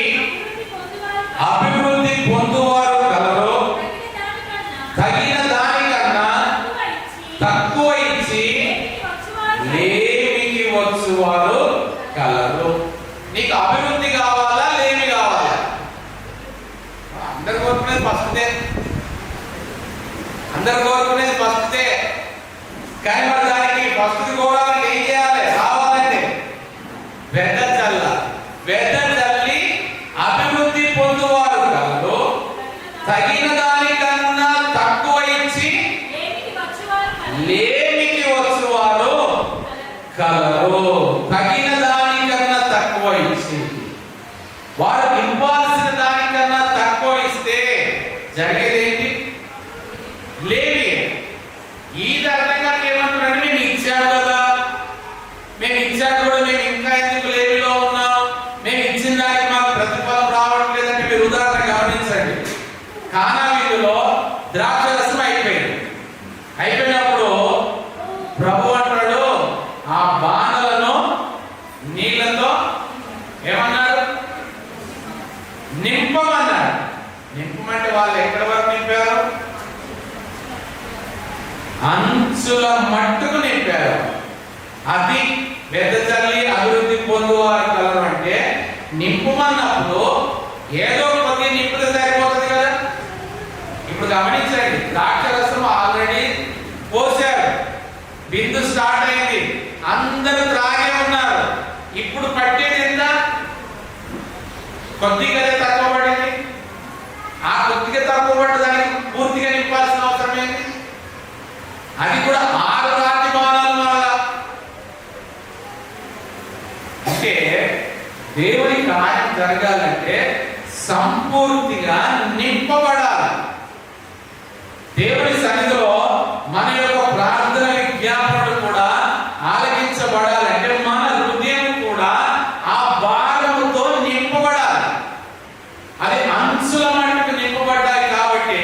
అభివృద్ధి పొందువారు కలరు, తగిన దానికన్నా తక్కువ ఇచ్చి లేమికి వచ్చువారు కలరు. నీకు అభివృద్ధి కావాలా, లేమి కావాలా? అందరు కోరుకునేది ఫస్టే, అందరు కోరుకునేది ఫస్టే. కానీ మరి దానికి ఫస్ట్ కోరాలంటే ఏం చేయాలి? రావాలంటే వెదజల్ల, వెదజల్లి అభివృద్ధి పొందువారు కలరు, తగిన దానికన్నా తక్కువ ఇచ్చి లేమికి వచ్చువారు కలరు. తగిన దానికన్నా తక్కువ ఇచ్చి, వారు ఇవ్వాల్సిన దానికన్నా తక్కువ ఇస్తే జరిగేదేంటి? లేమి. ఈ ధరణంగా ఏమంటున్నాడు? మేము ఇచ్చాడు కదా, మేము ఇచ్చాడు కూడా, మేము ఇంకా ఎందుకు లేమిలో ఉన్నాం, మేము ఇచ్చిన దానికి మాకు ప్రతిఫలం రావట్లేదంటే మీరు ఉదాహరణ గమనించండి. కానా వీధిలో ద్రాక్ష రసం అయిపోయింది. అయిపోయినప్పుడు ప్రభు అంటాడు ఆ బాణలను నీళ్లతో ఏమన్నాడు? నింపమన్నాడు. నింపమంటే వాళ్ళు ఎక్కడి వరకు నింపారు? అంచుల మట్టుకు నింపారు. అది వెదజల్లి అభివృద్ధి పొందువారు కలరు అంటే నింపమన్నప్పుడు ఏదో కొద్ది నింపితే సరిపోతుంది కదా. ఇప్పుడు గమనించండి, ద్రాక్షరసం ఆల్రెడీ పోసారు, బిందు స్టార్ట్ అయింది, అందరూ త్రాగే ఉన్నారు. ఇప్పుడు పట్టేది ఎంత? కొద్దిగానే తక్కువ పడింది. ఆ కొద్దిగా తక్కువ పడ్డదానికి పూర్తిగా నింపాల్సిన అవసరం ఏంటి? అది కూడా 6 రాతి బాణాలు వల్ల. అంటే దేవుని కార్యం జరగాలంటే సంపూర్తిగా నింపబడాలి. దేవుని సన్నిధిలో మన యొక్క ప్రార్థన విజ్ఞాపనలు కూడా ఆలకించబడాలంటే మన హృదయం కూడా ఆ భారముతో నింపబడాలి. అది అంచుల మట్టుకు నింపబడ్డాయి కాబట్టి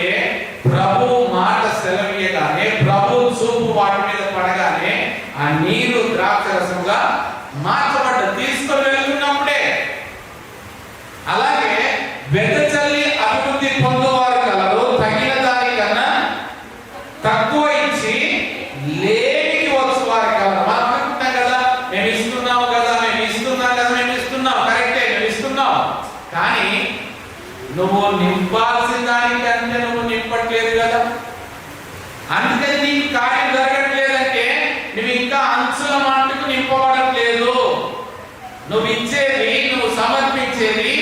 ప్రభు మాట సెలవీయగానే, ప్రభు చూపు వాటి మీద పడగానే ఆ నీరు ద్రాక్షరసంగా మార్చబడ్డ తీసుకొని వెళ్తున్నప్పుడే. అలాగే వెదజల్లి అభివృద్ధి పొందువారు కలరు, తగిన దానికన్నా తక్కువ ఇచ్చి లేమికి వచ్చేవారు కలరు. మనం అనుకుంటాం కదా, మేము ఇస్తున్నాము కదా, మేము ఇస్తున్నాం కదా, మేము ఇస్తున్నాం. కరెక్టే, మేము ఇస్తున్నాం. కానీ నువ్వు నింపాల్సిన దానికంటే నువ్వు నింపట్లేదు కదా. అందుకని నీకు కార్యం జరగట్లేదంటే నువ్వు ఇంకా అంచుల మట్టుకు నింపబడట్లేదు. నువ్వు ఇచ్చేది, నువ్వు సమర్పించేది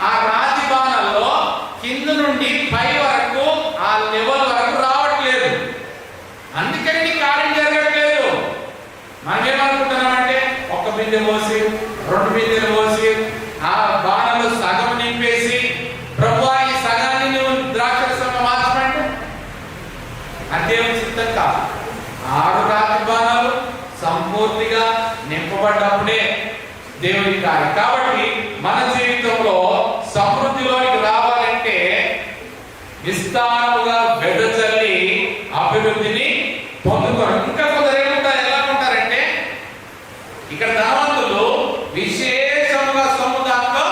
ఆ రాతి బాణల్లో కింద నుండి పై వరకు ఆ లెవెల్ వరకు రావట్లేదు. అందుకని నీ కార్యం జరగట్లేదు. మనం ఏమనుకుంటున్నామంటే 1 బిందె పోసి 2 బిందెలు పోసి ఆ బాణలు సగం నింపేసి ప్రభువా ఈ సగాన్ని నువ్వు ద్రాక్షరసంగా మార్చమంటే అదే చిత్తం కాదు. 6 రాతి బాణాలు సంపూర్తిగా నింపబడ్డప్పుడే దేవుని కార్యం. కాబట్టి మన జీవితంలో సమృద్ధిలోనికి రావాలంటే విస్తారముగా వెదజల్లి అభివృద్ధిని పొందుతారు. ఇంకా కొందరు ఏమంటారు, ఎలా ఉంటారంటే ఇక్కడ ధనవంతులు విశేషముగా సొమ్ము దాంట్లో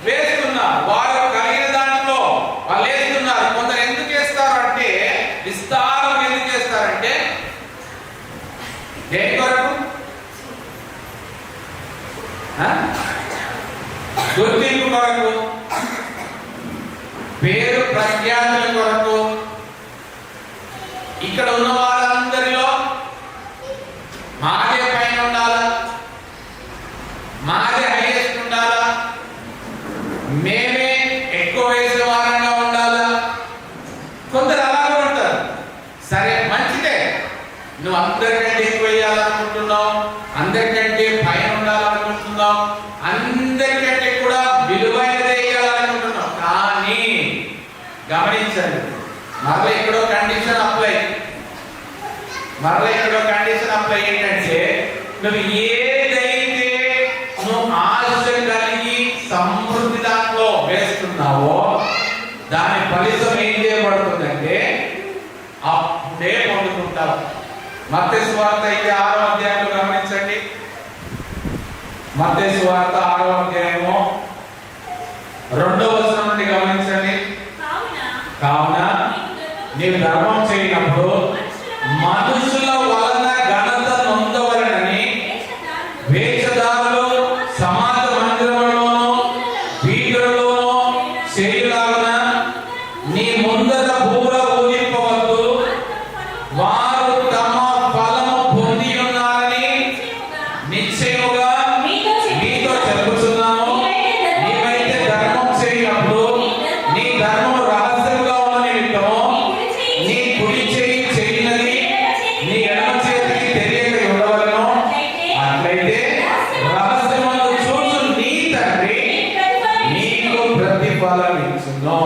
వేస్తున్నారు, వారు కలిగిన దాంట్లో వాళ్ళు వేస్తున్నారు. కొందరు ఎందుకు వేస్తారు అంటే విస్తారం ఎందుకు వేస్తారు? గుర్తింపు కొరకు, పేరు ప్రఖ్యాతుల కొరకు, ఇక్కడ ఉన్న వారందరిలో మాదే పైన ఉండాలా, మాదే హైయెస్ట్ ఉండాలా, మేమే ఎక్కువ వేసే వారంగా ఉండాలా. కొందరు అలాగే ఉంటారు. సరే మంచిదే, నువ్వు అందరికంటే ఎక్కువ వేయాలనుకుంటున్నావు, అందరికంటే పైన ఉండాలనుకుంటున్నావు, అందరికంటే కూడా విలువైనది వేయాలనుకుంటున్నావు. కానీ గమనించండి, మరలా ఇక్కడో కండిషన్ అప్లై ఏంటంటే, నువ్వు ఏదైతే నువ్వు ఆశ కలిగి సమృద్ధి దాంట్లో వేస్తున్నావో దాని ఫలితం ఏం చేయబడుతుందంటే అప్పుడే పొందుకుంటావు. మత్తయి సువార్త అయితే 6వ అధ్యాయంలో గమనించండి. మత్తయి సువార్త 6వ అధ్యాయము 2వ వచనం నుండి గమనించండి. కావున నీవు ధర్మం చేయనప్పుడు మనుషుల వలన ఘనత నొందవలనని వేషధారులు సమాజ మందిరములోను వీధులలోను చేయులాగున నీ ముందర బూర ఊదింపవద్దు. వారు తమ ఫలము పొంది ఉన్నారని నిశ్చయముగా నీతో చెప్పుచున్నాను. నీవైతే ధర్మం చేయనప్పుడు నీ ధర్మం రహస్యంగా ఉన్న నిమిత్తము నీ కుడి చేయి చేయనది నీ ఎడమ చేతికి తెలియక ఉండవలను. అట్లయితే రహస్యమందు చూచు నీ తండ్రి నీకు ప్రతిఫలం ఇచ్చును.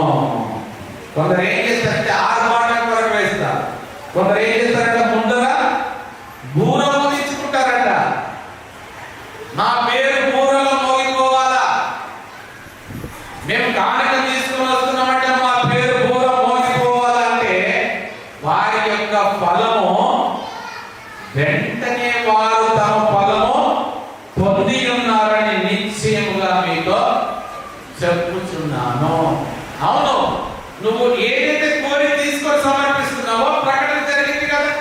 కొందరు ఏం చేస్తారంటే ఆర్భాటం కొరకు వేస్తారు. కొందరు ఏం చేస్తారంటే ముందర బూర మోగించుకుంటారంట. నా పేరు బూరలో మోగిపోవాలా, మేము కానుక తీసుకుని వస్తున్నామంటే మా పేరు బూర మోగిపోవాలంటే వారి యొక్క ఫలము వెంటనే వారు తమ ఫలము పొంది ఉన్నారని నిశ్చయముగా మీతో చెప్పుచున్నాను. అవును, నువ్వు ఏదైతే కోరి తీసుకొని సమర్పిస్తున్నావో ప్రకటన జరిగింది కదా,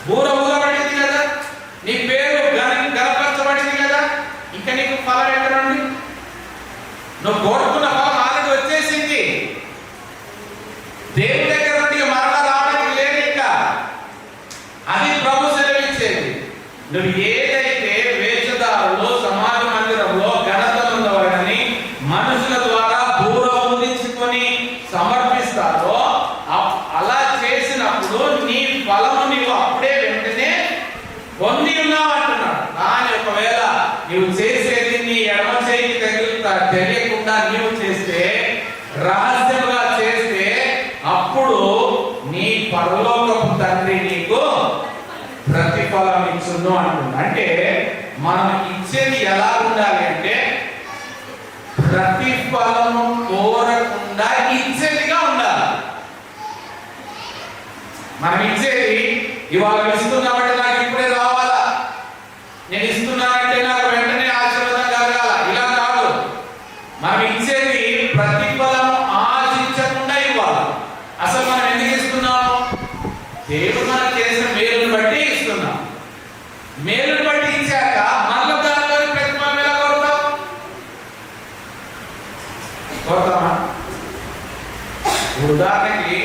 బూర ఊగబడింది కదా, నీ పేరు గనపరచబడింది కదా, ఇంకా నీకు ఫలం ఎక్కడ ఉంది? నువ్వు కోరుకున్న ఫలం ఆల్రెడీ వచ్చేసింది. దేవుని దగ్గర నుండి మరలా రావడానికి లేదు ఇంకా. అది ప్రభు సెలవిచ్చేది. నువ్వు ఏదైతే వేషధారులు సమాజ మందిరంలో ఘనత పొందవలని మనుషుల ద్వారా బూర ఊదించుకొని సమర్పిస్తారో అలా చేసినప్పుడు నీ ఫలము నీవు అప్పుడే వెంటనే పొంది ఉన్నావు అంటున్నాడు. కానీ ఒకవేళ నీవు చేసేది నీ ఎడమ చేయికి తెలియకుండా నీవు చేస్తే, రహస్యంగా చేస్తే, అప్పుడు నీ పరలోకపు తండ్రి నీకు ప్రతిఫలం ఇచ్చును అంటున్నాడు. అంటే మనం ఇచ్చేది ఎలా ఉండాలి అంటే ప్రతిఫలము కోరకుండా ఇచ్చేదిగా ఉండాలి. మనం ఇచ్చేది ఇవాళ ఇస్తున్నామంటే నాకు ఇప్పుడే రావాలా, నేను ఇస్తున్నానంటే నాకు వెంటనే ఆశీర్వాదం కలగాల, ఇలా కాదు. మనం ఇచ్చేది ప్రతిఫలం ఆశించకుండా ఇవ్వాలి. అసలు మనం ఎందుకు ఇస్తున్నాము? దేవుడు మనకు చేసిన మేలును బట్టి ఇస్తున్నాం. మేలును బట్టి ఇచ్చాక మళ్ళీ దానిలో ప్రతిఫలం ఎలా కోరుతామా? ఉదాహరణకి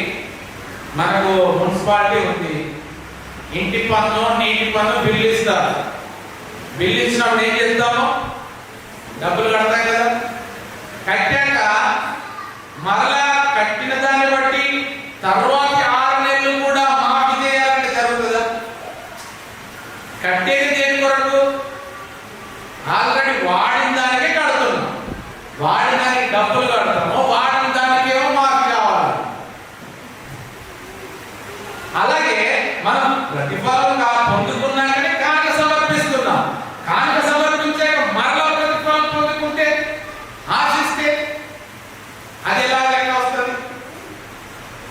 మనకు మున్సిపాలిటీ ఉంది, ఇంటి పన్ను నీటి పన్ను బిల్లు ఇస్తారు. బిల్లు ఇచ్చినప్పుడు ఏం చేస్తాము? డబ్బులు కడతాం కదా. కట్టాక మరలా కట్టిన దాన్ని బట్టి తర్వాత 6 నెలలు కూడా మాఫీ చేయాలంటే జరుగుతుందా? కట్టేది దేని కొరకు? ఆల్రెడీ వాడిన దానికే కడుతున్నాం. వాడిన దానికి డబ్బులు కడతాము, వాడిన దానికి ఏమో మాఫీ కావాలి. అలాగే మనం ప్రతిఫలం పొందుకున్నాకనే కానుక సమర్పిస్తున్నాం. కానుక సమర్పించాక మరలా ప్రతిఫలం పొందుకుంటే, ఆశిస్తే అది ఎలా లెక్క వస్తుంది?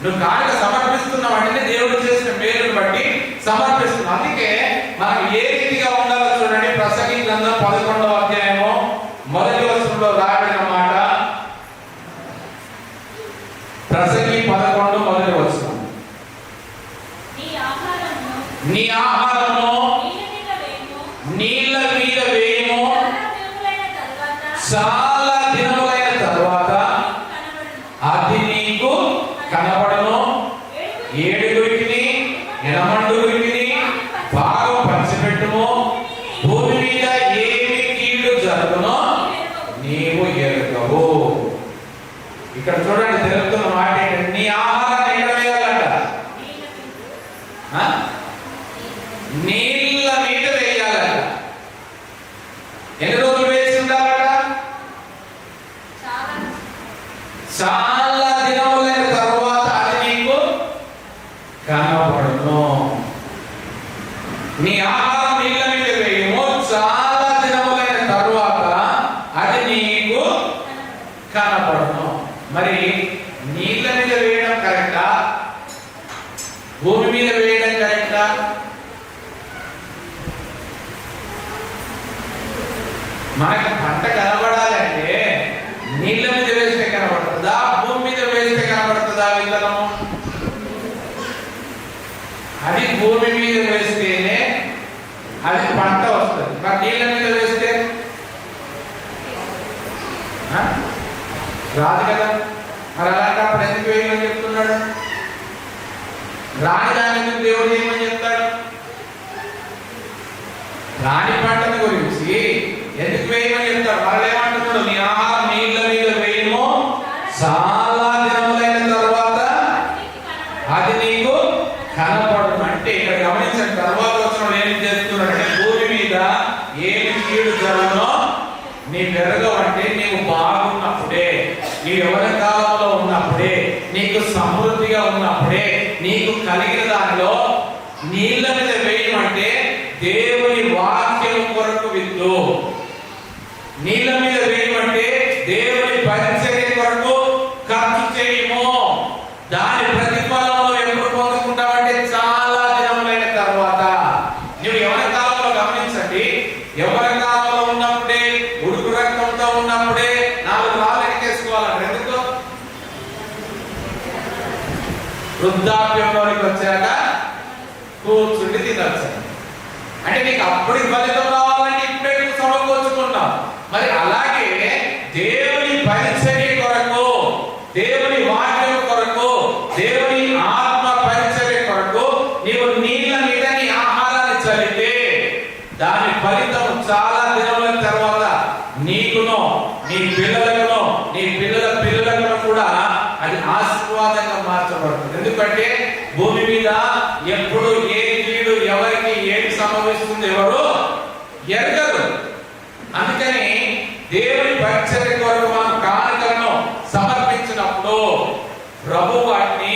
నువ్వు కానుక సమర్పిస్తున్నావు అంటే దేవుడు చేసిన మేలును బట్టి సమర్పిస్తున్నావు. అందుకే మనం ఏ రీతిగా ఉండాలో చూడండి. ప్రసంగి గ్రంథం 11వ అధ్యాయము 1వ వచనంలో రాబడిన మాట. ప్రసంగి 11 1వ వచనం. నీ ఆహారము నీళ్ళ మీద వేయము, చాలా దినములైన తర్వాత అది నీకు కనబడను. ఏడుగురికి ఎనమండుగురికి భాగం పంచిపెట్టుము. భూమి మీద ఏమి కీడు జరుగునో నీవు ఎరుగవు. ఇక్కడ చూడండి, తెలుగుతున్న మాట ఏంటంటే నీ ఆహారాన్ని ఎక్కడ వేయాలంట? నీళ్ళ మీద వేయాలంట. ఎన్ని రోజులు వేసి ఉండాలట? చాలా దినములైన తర్వాత అది నీకు కనబడును. నీ ఆహారం నీళ్ళ మీద వేయము. చాలా దినములైన తర్వాత అది నీకు కనబడును. మరి నీళ్ళ మీద వేయడం కరెక్టా? భూమి మీద వేయడం కరెక్టా? మనకి పంట కనబడాలంటే నీళ్ళ మీద వేస్తే కనబడుతుందా, భూమి మీద వేస్తే కనబడుతుందా విత్తనము? అది భూమి మీద వేస్తేనే అది పంట వస్తుంది. మరి నీళ్ళ మీద వేస్తే రాదు కదా. మరి అలాంటప్పుడు ఎందుకు వేయమని చెప్తున్నాడు? రాని దాని దేవుడు ఏమని చెప్తాడు? రాని పంటను గురించి ఎందుకు వేయమని చెప్తాడు? వాళ్ళు ఏమంటున్నాడు? నీ ఆహారం నీళ్ళ మీద వేయము. చాలా దినములైన తర్వాత అది నీకు కనపడు. అంటే ఇక్కడ గమనించిన తర్వాత వచ్చిన ఏం చేస్తున్నాడంటే భూమి మీద ఏమి కీడు జరుగునో నీ పెరగవంటే నీవు బాగున్నప్పుడే, నీ యవ్వన కాలంలో ఉన్నప్పుడే, నీకు సమృద్ధిగా ఉన్నప్పుడే, నీకు కలిగిన దానిలో నీళ్ళ మీద వేయమంటే దేవుని వాక్యం కొరకు విత్తు. నీళ్ళ మీద వేయమంటే దేవుని పరిచర్య కొరకు ఖర్చు చేయము. దాని ప్రతిఫలంలో ఎప్పుడు పొందుకుంటామంటే చాలా దినములైన తర్వాత. నువ్వు యవ్వన కాలంలో గమనించండి, యవ్వన కాలంలో ఉన్నప్పుడే, ఉడుకు రక్తంతో ఉన్నప్పుడే 4 రాళ్ళు ఎక్కేసుకోవాలంటే ఎందుకు? వృద్ధాప్యంలోనికి వచ్చాక కూర్చుండి తినచ్చు. అంటే నీకు అప్పుడు ఫలితం రావాలంటే ఇప్పుడే నువ్వు సమకూర్చుకున్నావు. మరి అలాగే దేవుని పరిచర్య కొరకు, దేవుని వాక్యం కొరకు, దేవుని ఆత్మ పరిచర్య కొరకు నీవు నీళ్ళ మీద నీ ఆహారాన్ని చల్లితే దాని ఫలితం చాలా దినముల తర్వాత నీకును, నీ పిల్లలకును, నీ పిల్లల పిల్లలకు కూడా అది ఆశీర్వాదంగా మార్చబడుతుంది. ఎందుకంటే భూమి మీద ఎప్పుడు ఏ కీడు ఎవరికి ఏమి సంభవిస్తుంది ఎవరు ఎరగరు. అందుకని దేవుని పరిచర్య కొరకు మనం కానుకలను సమర్పించినప్పుడు ప్రభు వాటిని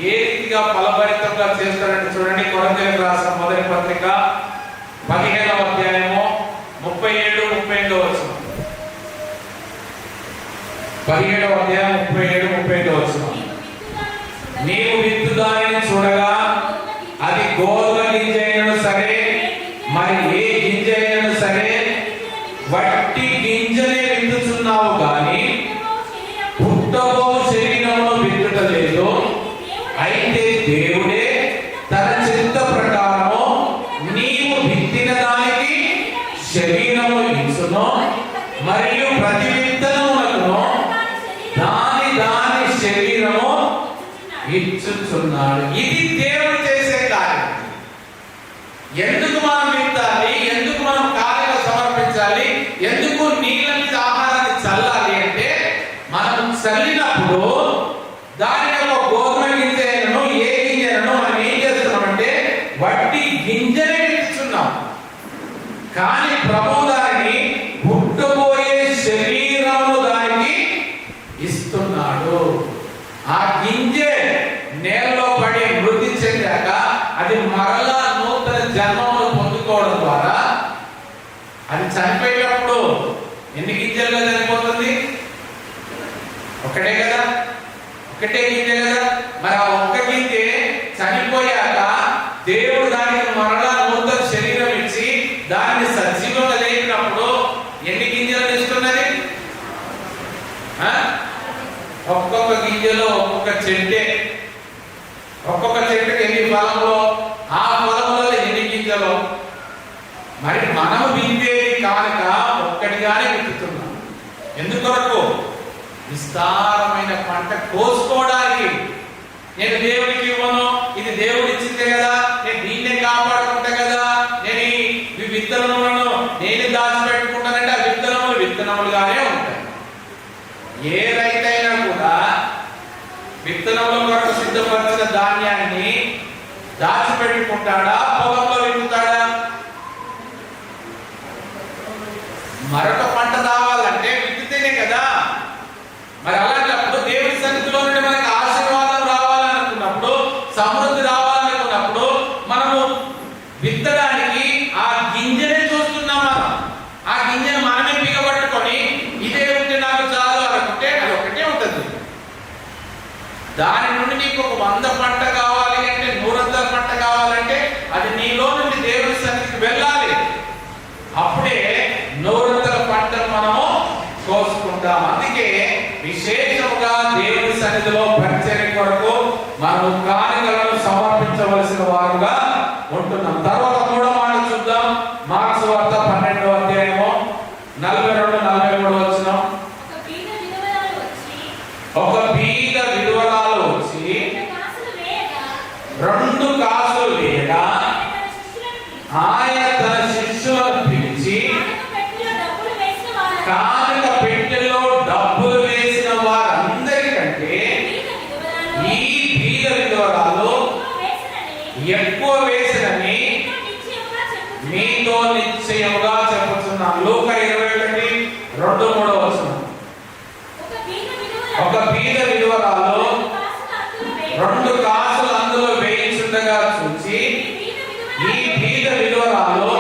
ఏ రీతిగా ఫలభరితంగా చేస్తారంటే చూడండి. కొరింథీయులకు రాసిన మొదటి పత్రిక 15వ అధ్యాయము 37-38 వచనం. 17వ అధ్యాయం 37-38 వచనం. నీవు విత్తు దానిని చూడగా అది గోధుమ గింజ అయినను సరే, మరి ఏ గింజ అయినను సరే, వట్టి గింజనే విత్తుచున్నావు గాని పుట్టబో శరీరమును విత్తుట లేదు. అయితే దేవుడే తన చిత్త ప్రకారము నీవు విత్తిన దానికి శరీరము ఇచ్చును, మరియు ప్రతి విత్తనమునకును దాని దాని శరీరము ఇచ్చుచున్నాడు. ఇది దేవుడు చేసే కార్యం. ఎందుకు మనం విత్తాలి? ఎందుకు మనం కార్యాలు సమర్పించాలి? ఎందుకు నీళ్ళ మీద ఆహారాన్ని చల్లాలి అంటే మనం చల్లినప్పుడు దాని యొక్క గోధుమ గింజను ఏ గింజను మనం ఏం చేస్తున్నామంటే వట్టి గింజనే విత్తుచున్నాం. కానీ ప్రభు దానిని పుట్టబోయే శరీరము దానికి ఇస్తున్నాడు. ఆ గింజే నేలలో పడి మృతి చెందాక అది మరలా నూతన జన్మను పొందుకోవడం ద్వారా అది చనిపోయేటప్పుడు ఎన్ని గింజలుగా చనిపోతుంది? ఒకటే కదా, ఒకటే గింజ కదా. మరి ఆ ఒక్క గింజే చనిపోయాక దేవుడు దానికి మరలా నూతన శరీరం ఇచ్చి దాన్ని సజీవంగా లేపినప్పుడు ఎన్ని గింజలు ఇస్తున్నది? ఒక్కొక్క గింజలో ఒక్కొక్క చెట్టే. ఒక్కొక్క చెట్టుకి ఎన్ని ఫలంలో, ఆ ఫలంలో ఎన్ని గింజలు. మరి మనము విత్తేది కానుక ఒక్కటిగానే విత్తుతున్నాం. ఎందుకొరకు? విస్తారమైన పంట కోసుకోవడానికి. నేను దేవుడికి ఇవ్వను, ఇది దేవుడు ఇచ్చిందే కదా, నేను దీన్నే కాపాడుకుంటా కదా, నేను ఈ విత్తనములను నేను దాచిపెట్టుకుంటానంటే ఆ విత్తనములు విత్తనములుగానే ఉంటాయి. ఏ రైతైనా కూడా విత్తనముల కొరకు సిద్ధపరిచిన ధాన్యాన్ని దాచిపెట్టుకుంటాడా, పొలంలో విత్తుతాడా? మరొక పంట రావాలంటే విత్తితేనే కదా. మరి అలాంటప్పుడు దేవుడి సన్నిధిలో నుండి మనకి ఆశీర్వాదం రావాలనుకున్నప్పుడు, సమృద్ధి రావాలనుకున్నప్పుడు మనము విత్తడానికి ఆ గింజనే చూస్తున్నాం. మనం ఆ గింజను మనమే పీగబట్టుకొని ఇదే ఉంటే నాకు చాలు అనుకుంటే అది ఒకటే ఉంటుంది. దాని నుండి నీకు ఒక 100 పంట కావాలి అంటే, 100 పంట కావాలంటే అది నీలో నుండి దేవుడి సన్నిధికి వెళ్ళాలి. అప్పుడే 100 పంటను మనము కోసుకుంటాం. అందుకే విశేషముగా దేవుడి సన్నిధిలో పరిచర్య కొరకు మనము కానుకలను సమర్పించవలసిన వారుగా ఉంటున్నాం. తర్వాత మూడో మాట చూద్దాం. మార్క్స్ వార్త 12వ అధ్యాయము 42-43 వచనం. ఒక బీద విధవరాలు వచ్చి 2 కాసులు వేయగా ఆయన తన శిష్యులను పిలిచి కానుక పెట్టెలో డబ్బులు వేసిన వారందరికంటే ఈ బీద విధవరాలు ఎక్కువ వేసినని మీతో నిశ్చయముగా చెప్పుచున్నాను. లూకా 21:2-3 వచనం. ఒక బీద విధవరాలు 2 కాసులు అందులో వేయించుండగా చూచి ఈ బీద విధవరాలు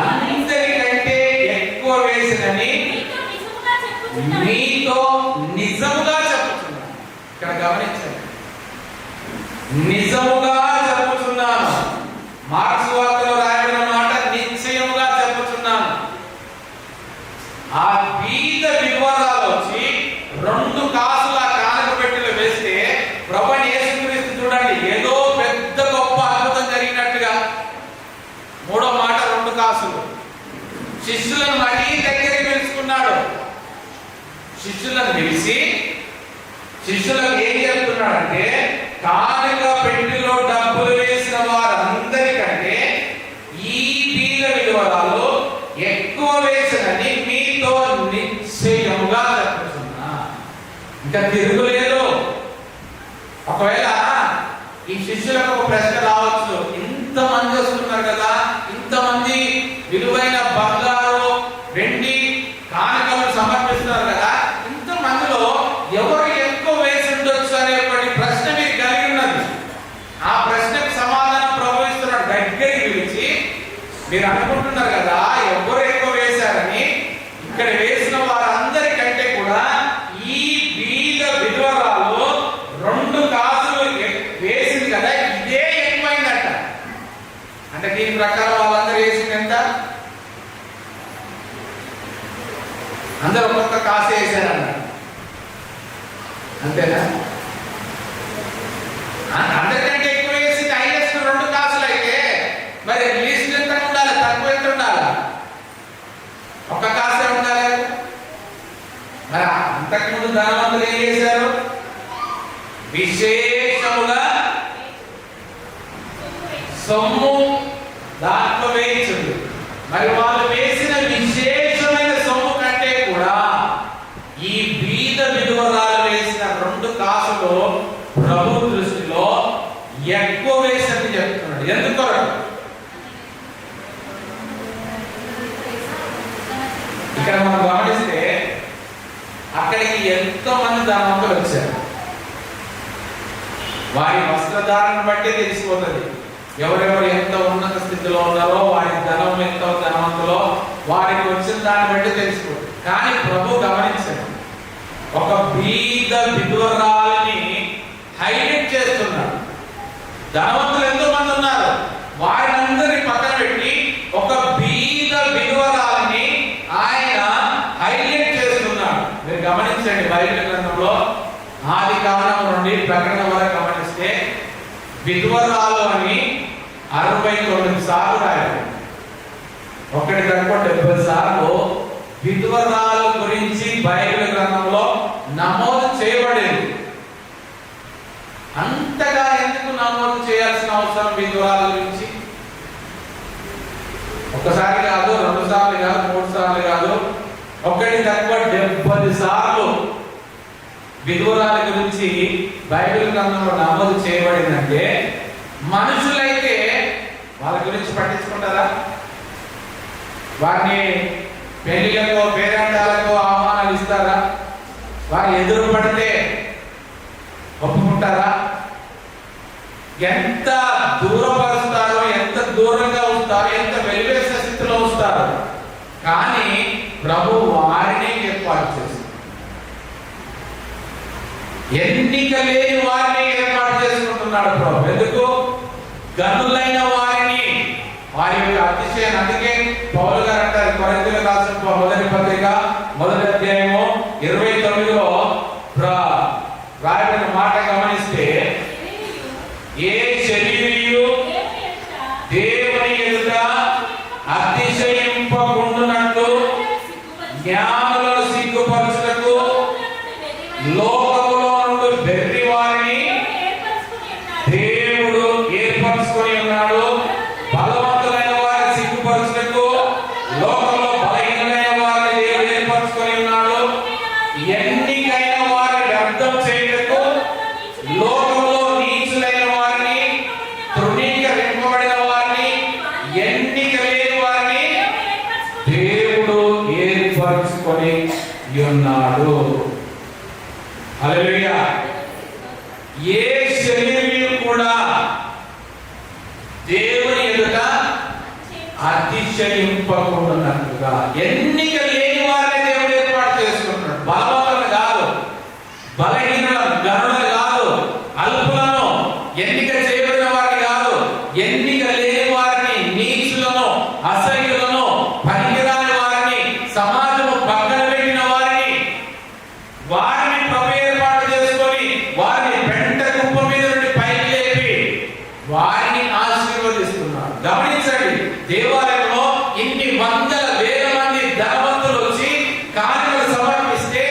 అందరికంటే ఎక్కువ వేసినని మీతో నిజముగా చెప్పుచున్నాను. ఇక్కడ గమనించండి, నిజముగా చెప్పుచున్నాను. మార్క్స్ వార్తలో రాయబడిన మాట నిశ్చయముగా చెప్పుచున్నాను. ఆ బీద విధవరాలు వచ్చి 2 కాసుల కానుక పెట్టెలో వేస్తే ప్రభువైన యేసుక్రీస్తు చూడండి, ఏదో పెద్ద గొప్ప అద్భుతం జరిగినట్టుగా. మూడో మాట 2 కాసులు. శిష్యులను మరీ దగ్గరికి పిలుచుకున్నాడు. శిష్యులను పిలిచి శిష్యులకు ఏం చెప్తున్నాడంటే, కానుక పెట్టెలో డబ్బులు వేసిన వారందరికంటే ఈ బీద విధవరాలు ఎక్కువ వేసినని మీతో నిశ్చయముగా చెప్తున్నా. ఇంకా తిరుగులేదు. ఒకవేళ ఈ శిష్యులకు ఒక ప్రశ్న రావచ్చు, ఇంతమంది వస్తున్నారు కదా, ఇంతమంది విలువైన బంగారు వెండి కానుకలను సమర్పిస్తున్నారు కదా, ఇంతమందిలో ఎవరు ఎక్కువ వేసి ఉండొచ్చు అనేటువంటి ప్రశ్న మీకు కలిగి ఉన్నది. ఆ ప్రశ్నకు సమాధానం ప్రభు ఇస్తున్నాడు. దగ్గరికి పిలిచి, మీరు అనుకుంటున్నారు కదా ఎవరు ఎక్కువ వేశారని, ఇక్కడ వేసిన వారందరికంటే కూడా ఈ బీద విధవరాలు 2 కాసులు వేసింది కదా, ఇదే ఎక్కువైందట. అంటే దీని ప్రకారం వాళ్ళందరూ వేసింది ఎంత? అందరూ ఒక్కొక్క కాసు వేసారన్న, అంతేనా? అందరికంటే ఎక్కువ వేసింది హైయెస్ట్ 2 కాసులు అయితే మరి లీస్ట్ ఎంత ఉండాలి? తక్కువ ఎంత ఉండాలి? 1 కాసే ఉండాలి. మరి అంతకుముందు ధనవంతులు ఏం చేశారు? విశేషముగా సొమ్ము దాంట్లో వేయించుంది. మరి వాళ్ళు వేసిన విశేషమైన సొమ్ము కంటే కూడా ఈ బీద విధవరాలు వేసిన 2 కాసులు ప్రభు దృష్టిలో ఎక్కువ వేసని చెప్తున్నాడు. ఎందుకు? ఇక్కడ మనం గమనిస్తే అక్కడికి ఎంతో మంది ధనవంతులు వచ్చారు. వారి వస్త్రధారణను బట్టి తెలిసిపోతుంది ఎవరెవరు ఎంత ఉన్నత స్థితిలో ఉన్నారో, వారి ధనం ఎంత ధనవంతులో వారికి వచ్చిన దాన్ని బట్టి తెలిసిపోతుంది. కానీ ప్రభు గమనించాడు, ఒక బీద విధవరాలిని హైలైట్ చేస్తున్నాడు. ధనవంతులు ఎంతో మంది ఉన్నారు, వారినందరినీ పక్కన పెట్టి ఒక బీద విధవరాలిని ఆయన హైలైట్ చేస్తున్నాడు. మీరు గమనించండి, బైబిల్ గ్రంథంలో ఆదికాండం నుండి ప్రకటన వరకు గమనిస్తే విధవరాలు అని 69 సార్లు రాయాలి. 1 తక్కువ 70 సార్లు విధవరాలు గురించి బైబిల్ గ్రంథంలో నమోదు చేయబడేది. అంతగా ఎందుకు నమోదు చేయాల్సిన అవసరం విధవరాల గురించి? ఒకసారి కాదు, 2 సార్లు కాదు, 3 సార్లు కాదు, 1 తక్కువ 70 సార్లు విధవరాల గురించి బైబిల్ గ్రంథంలో నమోదు చేయబడిందంటే మనుషులైతే వాళ్ళ గురించి పట్టించుకుంటారా? వారిని పెళ్లిలకు పేరంటాలకు ఆహ్వానాలు ఇస్తారా? వారు ఎదురు పడితే ఒప్పుకుంటారా? ఎంత దూరపరుస్తారో, ఎంత దూరంగా ఉంటారో, ఎంత వెలివేసే స్థితిలో వస్తారు. కానీ ప్రభు వారిని ఏర్పాటు చేస్తారు. ఎన్నిక లేని వారిని ఏర్పాటు చేసుకుంటున్నాడు ప్రభు. ఎందుకు? గనులైన వారిని, వారి యొక్క అతిశయం. అందుకే పౌలు గారు అంటారు, కొరింథీయులకు రాసిన మొదటి పత్రిక 1వ అధ్యాయము 29లో రాయబడిన మాట గమనిస్తే, ఏ శరీరియు దేవుని ఎదుట అతిశయింపకుండునట్లు జ్ఞానులను సిగ్గుపరచుటకు లోకములో నుండి వెర్రి వారిని దేవుడు ఏర్పరచుకొని ఉన్నాడు. బలవంతులైన వారిని సిగ్గుపరచుటకు లోకంలో బలహీనమైన వారిని దేవుడు ఏర్పరచుకొని ఉన్నాడు. ఎన్నికైన వారిని వ్యర్థం చేయుటకు లోకంలో నీచులైన వారిని, తృణీకరింపబడిన వారిని, ఎన్నిక లేని వారిని దేవుడు ఏర్పరచుకొని ఉన్నాడు. హల్లెలూయా. ఏ శరీరం కూడా దేవుని ఎదుట అతిశయింపకుండానట్లుగా ఎన్నిక లేని వారిని దేవుడు ఏర్పాటు చేసుకుంటున్నాడు. బలవంతులను కాదు, బలహీనులను, గనులను కాదు, అల్పులను, ఎన్నిక చేయబడిన వారిని కాదు, ఎన్నిక లేని వారిని, నీచులను, అసహ్యులను, పనికిరాని వారిని, సమాజము పక్కన పెట్టిన వారిని, వారిని ప్రభు ఏర్పాటు చేసుకొని వారిని పెంట కుప్ప మీద నుండి పైకి లేపి వారిని ఆశీర్వదిస్తున్నారు. గమనించండి, దేవాలయంలో ఇన్ని వందల వేల మంది ధనవంతులు వచ్చి కానుకలు సమర్పిస్తే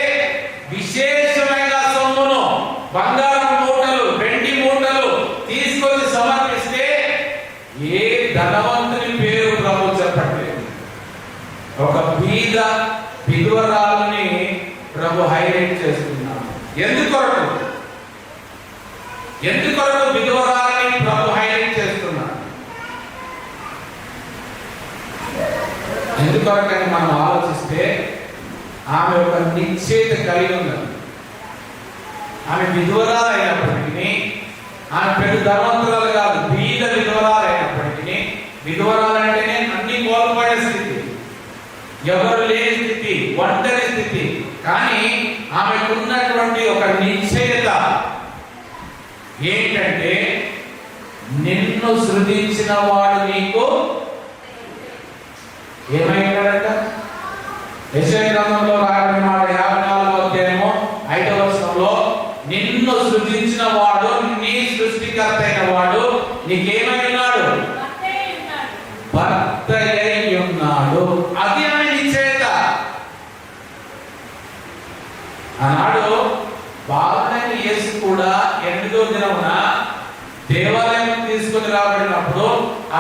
విశేషమైన సొమ్మును, బంగారం మూటలు, వెండి మూటలు తీసుకొచ్చి సమర్పిస్తే ఏ ధనవంతుని పేరు ప్రభు చెప్పట్లేదు. ఒక బీద విధవరాలని ప్రభు హైలైట్ చేస్తున్నాడు. ఎందుకొరకు విధవరాలని ప్రభు హైలైట్ చేస్తున్నాడు? ఎందుకొరకని మనం ఆలోచిస్తే, ఆమె ఒక నిశ్చయిత కలిగి ఉన్నది. ఆమె విధవరాలు అయినప్పటికీ, ఆమె పెద్ద ధనవంతురాలు కాదు, బీద విధవరాలు అయినప్పటికీ, విధవరాలు అంటేనే అన్ని కోల్పోయే స్థితి, ఎవరు లేని స్థితి, ఒంటరి స్థితి. కానీ ఆమెకున్నటువంటి ఒక నిశ్చయత ఏంటంటే, నిన్ను సృజించిన వాడు నీకు ఏమైనాడంట? యెషయా గ్రంథంలో రాయబడిన మాట 54వ అధ్యాయము 5వ వచనంలో, నిన్ను సృజించిన వాడు, నీ సృష్టికర్త అయిన వాడు నీకేమై ఉన్నాడు? భర్త అయి ఉన్నాడు. అది ఆమె నిశ్చయత. ఆనాడు బాలైన యేసు కూడా 8వ దినమున దేవాలయం తీసుకొని రాబడినప్పుడు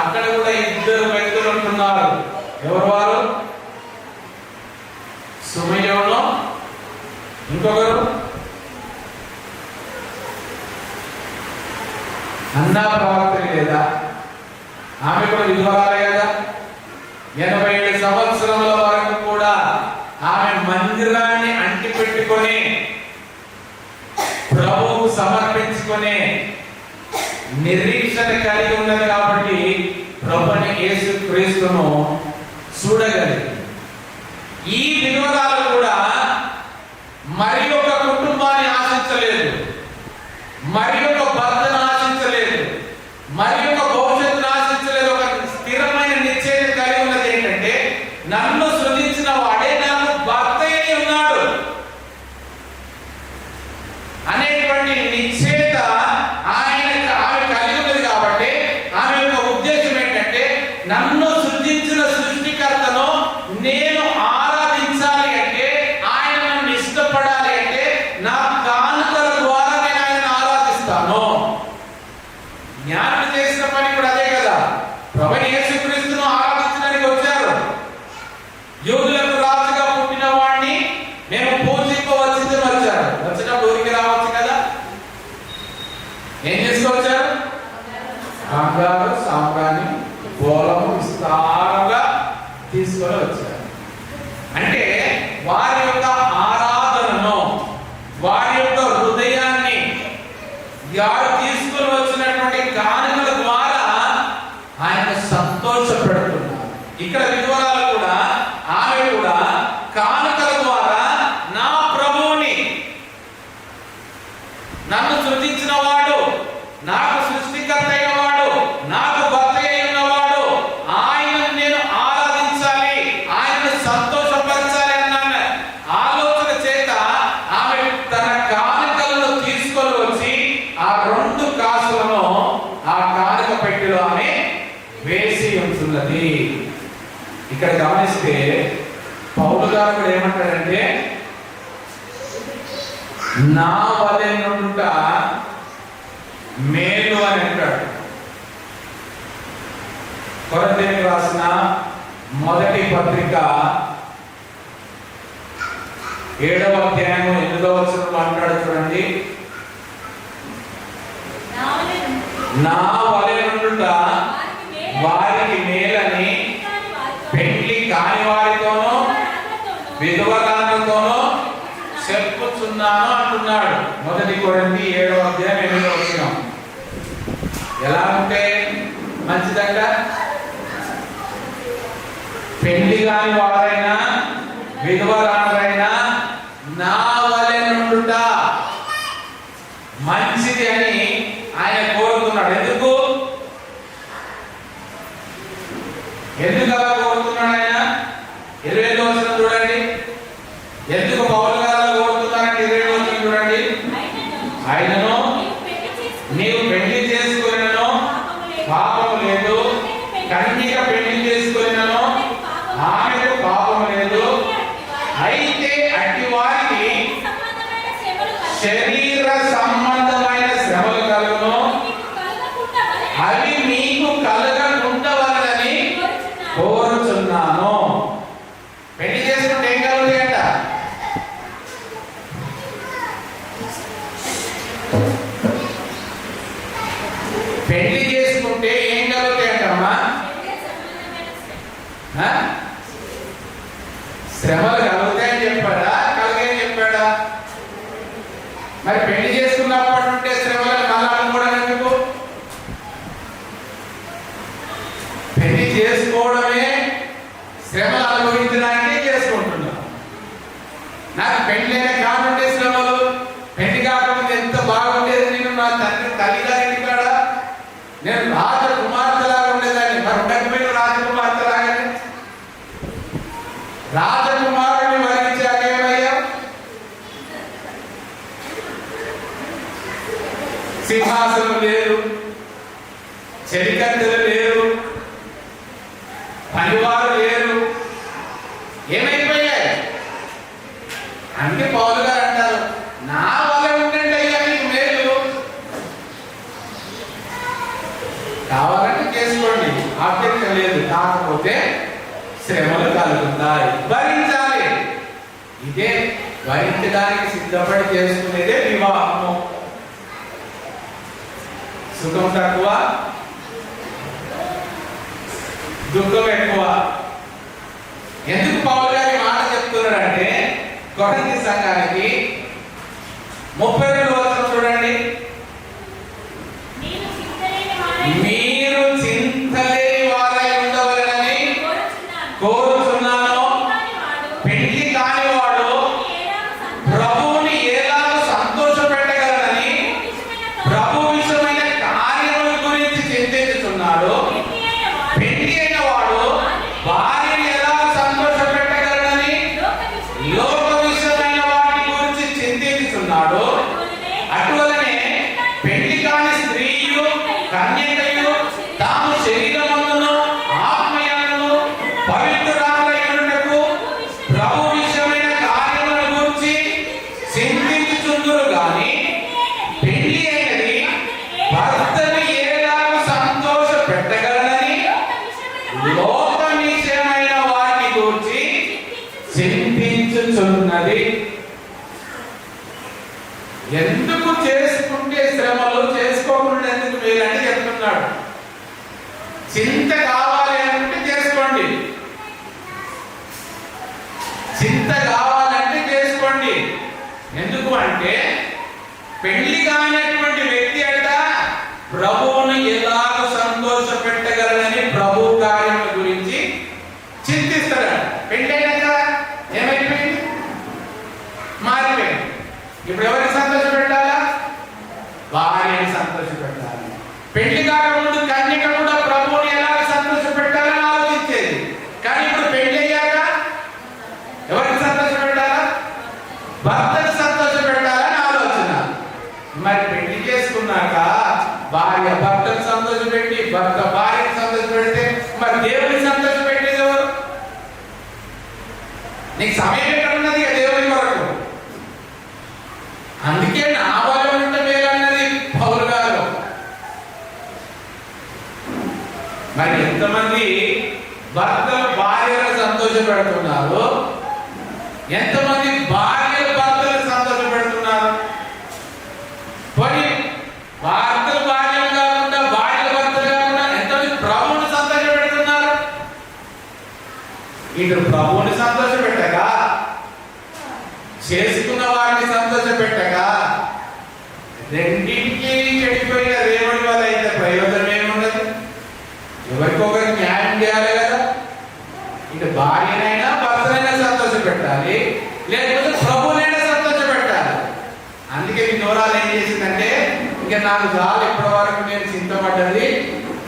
అక్కడ కూడా 2 వ్యక్తులు ఉంటున్నారు. ఎవరు వారు? సుమయోను, ఇంకొకరు అన్నా ప్రవక్త లేదా? ఆమె కూడా విధవరాలే కదా. 87 సంవత్సరముల వరకు కూడా ఆమె మందిరాన్ని అంటి పెట్టుకొని ప్రభువుకు సమర్పించుకొని నిరీక్షణ కలిగి ఉన్నది. కాబట్టి ప్రభుని యేసు క్రీస్తును చూడగలిగి, ఈ విధవరాలు కూడా మరి ఒక కుటుంబాన్ని ఆశించలేదు, మరి ఒక భర్తను ఆశించలేదు, మరి ఒక భవిష్యత్తును ఆశించలేదు. ఒక స్థిరమైన నిశ్చయం కలిగి ఉన్నది ఏంటంటే, నన్ను సృజించిన వాడే నాకు భర్త అయి ఉన్నాడు అనేటువంటి నిశ్చయత ఆమె కలిగి ఉన్నది. కాబట్టి ఆమె యొక్క ఉద్దేశం ఏంటంటే, నన్ను సృజించిన సృష్టికర్తను నేను ఆరాధించి బంగారు సాంబ్రాణి బోలము విస్తారంగా తీసుకొని వచ్చారు. అంటే వారి యొక్క ఆరాధనను, వారి యొక్క హృదయాన్ని వారు తీసుకొని వచ్చినటువంటి కానుకల ద్వారా ఆయన సంతోషపెడుతున్నారు. ఇక్కడ విధవరాలు కూడా, ఆమె కూడా కానుకల ద్వారా నా ప్రభువుని, నన్ను సృష్టించిన వాడు, నాకు సృష్టికర్త అయిన వాడు, నాకు భర్త అయినవాడు, ఆయనను నేను ఆరాధించాలి, ఆయనను సంతోషపరచాలి అన్న ఆలోచన చేత ఆమె తన కానుకలను తీసుకొని వచ్చి ఆ 2 కాసులను ఆ కానుక పెట్టెలో ఆమె వేసి ఉంటున్నది. ఇక్కడ గమనిస్తే పౌలు గారు కూడా ఏమంటాడంటే, నా వలె నుండుట మేలు అని అంటాడు. కొరింథీయులకు రాసిన మొదటి పత్రిక 7వ అధ్యాయం 8వ వచనంలో అంటాడు చూడండి, నా వలె నుండుట వారికి మేలని పెండ్లి కాని వారితోనూ విధవరాలతోనూ చెప్పుచున్నాను అంటున్నాడు. మొదటి కొరింథీ 7వ అధ్యాయం 8వ వచనం. ఎలా ఉంటే మంచిదంట? పెళ్లి కాని వారైనా విధవరాలైనా నా వలె నుండుట మంచిది అని ఆయన కోరుతున్నాడు. ఎందుకు అలా కోరుతున్నాడు ఆయన? 25వ వచనం చూడండి. ఎందుకు పౌలు గారు కోరుతున్నారంటే 25వ వచనం చూడండి. ఆయనను నీవు పెళ్లి చేసుకునేనో పాపము లేదు, కన్యక పెళ్లి చేసుకునేనో ఆమెకు పాపము లేదు, అయితే అట్టి వారికి శరీర సంబంధమైన శ్రమలు కలుగును, అవి మీకు కలగకుండవలెనని కోరుచున్నాను. పెళ్లి చేసుకుంటే ఏం కలుగుతాయంట? పెళ్లి చేసుకుంటే ఏం కలుగుతాయంటమ్మా? శ్రమలు కలుగుతాయని చెప్పాడా, కలిగాయని చెప్పాడా? మరి పెళ్లి చేసుకున్నప్పటి నుండే శ్రమలను కలగడం కూడా ఎందుకు? పెళ్లి చేసుకోవడమే శ్రమలు అనుభవించడానికే చేసుకుంటున్నాం. నాకు పెళ్లి కానుంటే శ్రమలు, పెళ్లి కాకపోతే ఎంత బాగుండేది. నేను నా తల్లిగారి కాడ నేను రాజకుమార్తెలాగా ఉండేదాన్ని. మరి ఉండకపోయిన రాజకుమార్తెలాగానే రాజకుమారుని వరించాకేమయ్యా? సింహాసనం లేదు, చెలికత్తెలు లేరు, పనివారు లేరు, ఏమైపోయాయి? అంటే పౌలు గారు అంటారు, నా వల్ల ఉండండి అయ్యా మీకు మేలు, కావాలంటే చేసుకోండి, ఆబ్జెక్షన్ లేదు. కాకపోతే శ్రమలు కలుగుతాయి, భరించాలి. ఇదే భరించడానికి సిద్ధపడి చేసుకునేదే వివాహము. సుఖం తక్కువ, దుఃఖం ఎక్కువ. ఎందుకు పౌలు గారి మాట చెప్తున్నారంటే, కొరింథీ సంఘానికి 32వ వచనం చూడండి. మీరు చింతలేని వారై ఉండవలెనని కోరుచున్నాను. పెళ్లి కానివాడు ప్రభువుని ఎలాగ సంతోషపెట్టగలనని ప్రభు విషయమైన కార్యముల గురించి చింతించుచున్నాడు. పెళ్లి అయిన వాడు భార్యని ఎలా సంతోషపెట్టగలనని లోక విషయమైన వాటి గురించి చింతించుచున్నాడు. అటువలనే పెళ్లి కాని స్త్రీయు కన్యకయు తాము శరీరమందును ఆత్మయందును పవిత్రురాలైనకు ప్రభు విషయమైన కార్యముల గురించి చింతించుచుందురు గాని పెళ్లి అయినది భర్తని ఎలాగ సంతోష పెట్టగలనని లోక విషయమైన వాటి గురించి చింతించుచున్నది. ఎందుకు చేసుకుంటే శ్రమలు, చేసుకోకుండా ఎందుకు మేలని చెప్తున్నాడు. చింత కావాలి అనుకుంటే చేసుకోండి, చింత కావాలంటే చేసుకోండి. ఎందుకు అంటే పెళ్లి కానటువంటి వ్యక్తి అంట ప్రభువును ఎలాగ సంతోష పెట్టగలనని ప్రభు కార్యముల గురించి చింతిస్తాడు. పెళ్ళైనాక ఏమైపోయింది? మారిపోయింది. ఇప్పుడు ఎవరికి సంతోష పెట్టాలా? భార్యని సంతోష పెట్టాలి. పెళ్లి కాకముందు కన్యక కూడా ప్రభువుని ఎలాగ సంతోష పెట్టాలని ఆలోచించేది. కానీ ఇప్పుడు పెళ్లి అయ్యాక ఎవరికి సంతోష పెట్టాలా? భర్తను సంతోష పెట్టాలని ఆలోచన. మరి పెళ్లి చేసుకున్నాక భార్య భర్తను సంతోష పెట్టి, భర్త భార్యను సంతోష పెడితే మరి దేవుని సంతోష పెట్టేది ఎవరు? నీకు సమయం ఎక్కడ ఉన్నది దేవుని వరకు? అందుకే నా వల్ల ఉంటే మేలన్నది పౌలు గారు. మరి ఎంతమంది భర్తలు భార్యను సంతోష పెడుతున్నారు? ఎంతమంది భార్యలు భర్తలు సంతోష పెడుతున్నారు? పోనీ భర్తలు భార్యలు కాకుండా భార్యలు భర్తలు కాకుండా ఎంతమంది ప్రభువుని సంతోష పెడుతున్నారు? ఇటు ప్రభువుని సంతోష పెట్టగా, చేసుకున్న వారిని సంతోష పెట్టగా, రెండింటికి చెడిపోయిన రేవడి వల్ల అయితే ప్రయోజనం ఏముండదు. ఎవరికొకరికి న్యాయం చేయాలి కదా. ఇటు భార్యనైనా భర్తనైనా సంతోష పెట్టాలి, లేకపోతే ప్రభువునైనా సంతోష పెట్టాలి. అందుకే మీ నోరాలు ఏం చేసిందంటే, ఇక నాకు చాలు ఇప్పటి వరకు నేను చింతపడ్డది,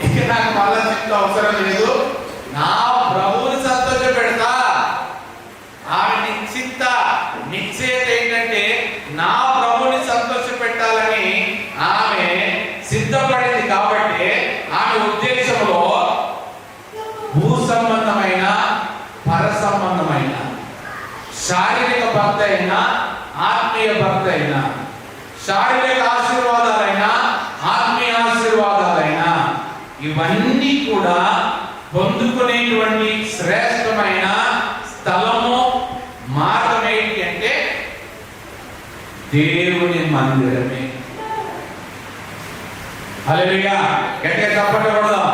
ఇక నాకు మళ్ళా చింత అవసరం లేదు, నా ప్రభువుని సంతోష పెడతా. ఆమె నిశ్చయత ఏంటంటే నా ప్రభుని సంతోష పెట్టాలని ఆమె సిద్ధపడింది. కాబట్టి ఆమె ఉద్దేశంలో భూ సంబంధమైన, పర సంబంధమైన, శారీరక భర్త అయినా, ఆత్మీయ భర్త అయినా, శారీరక ఆశీర్వాదాలైనా, ఆత్మీయ ఆశీర్వాదాలైనా, ఇవన్నీ కూడా పొందుకునేటువంటి శ్రేష్టమైన స్థలము, మార్గం ఏంటి అంటే దేవుని మందిరమే. హల్లెలూయా. గట్టిగా చప్పట్లు కొడదాం.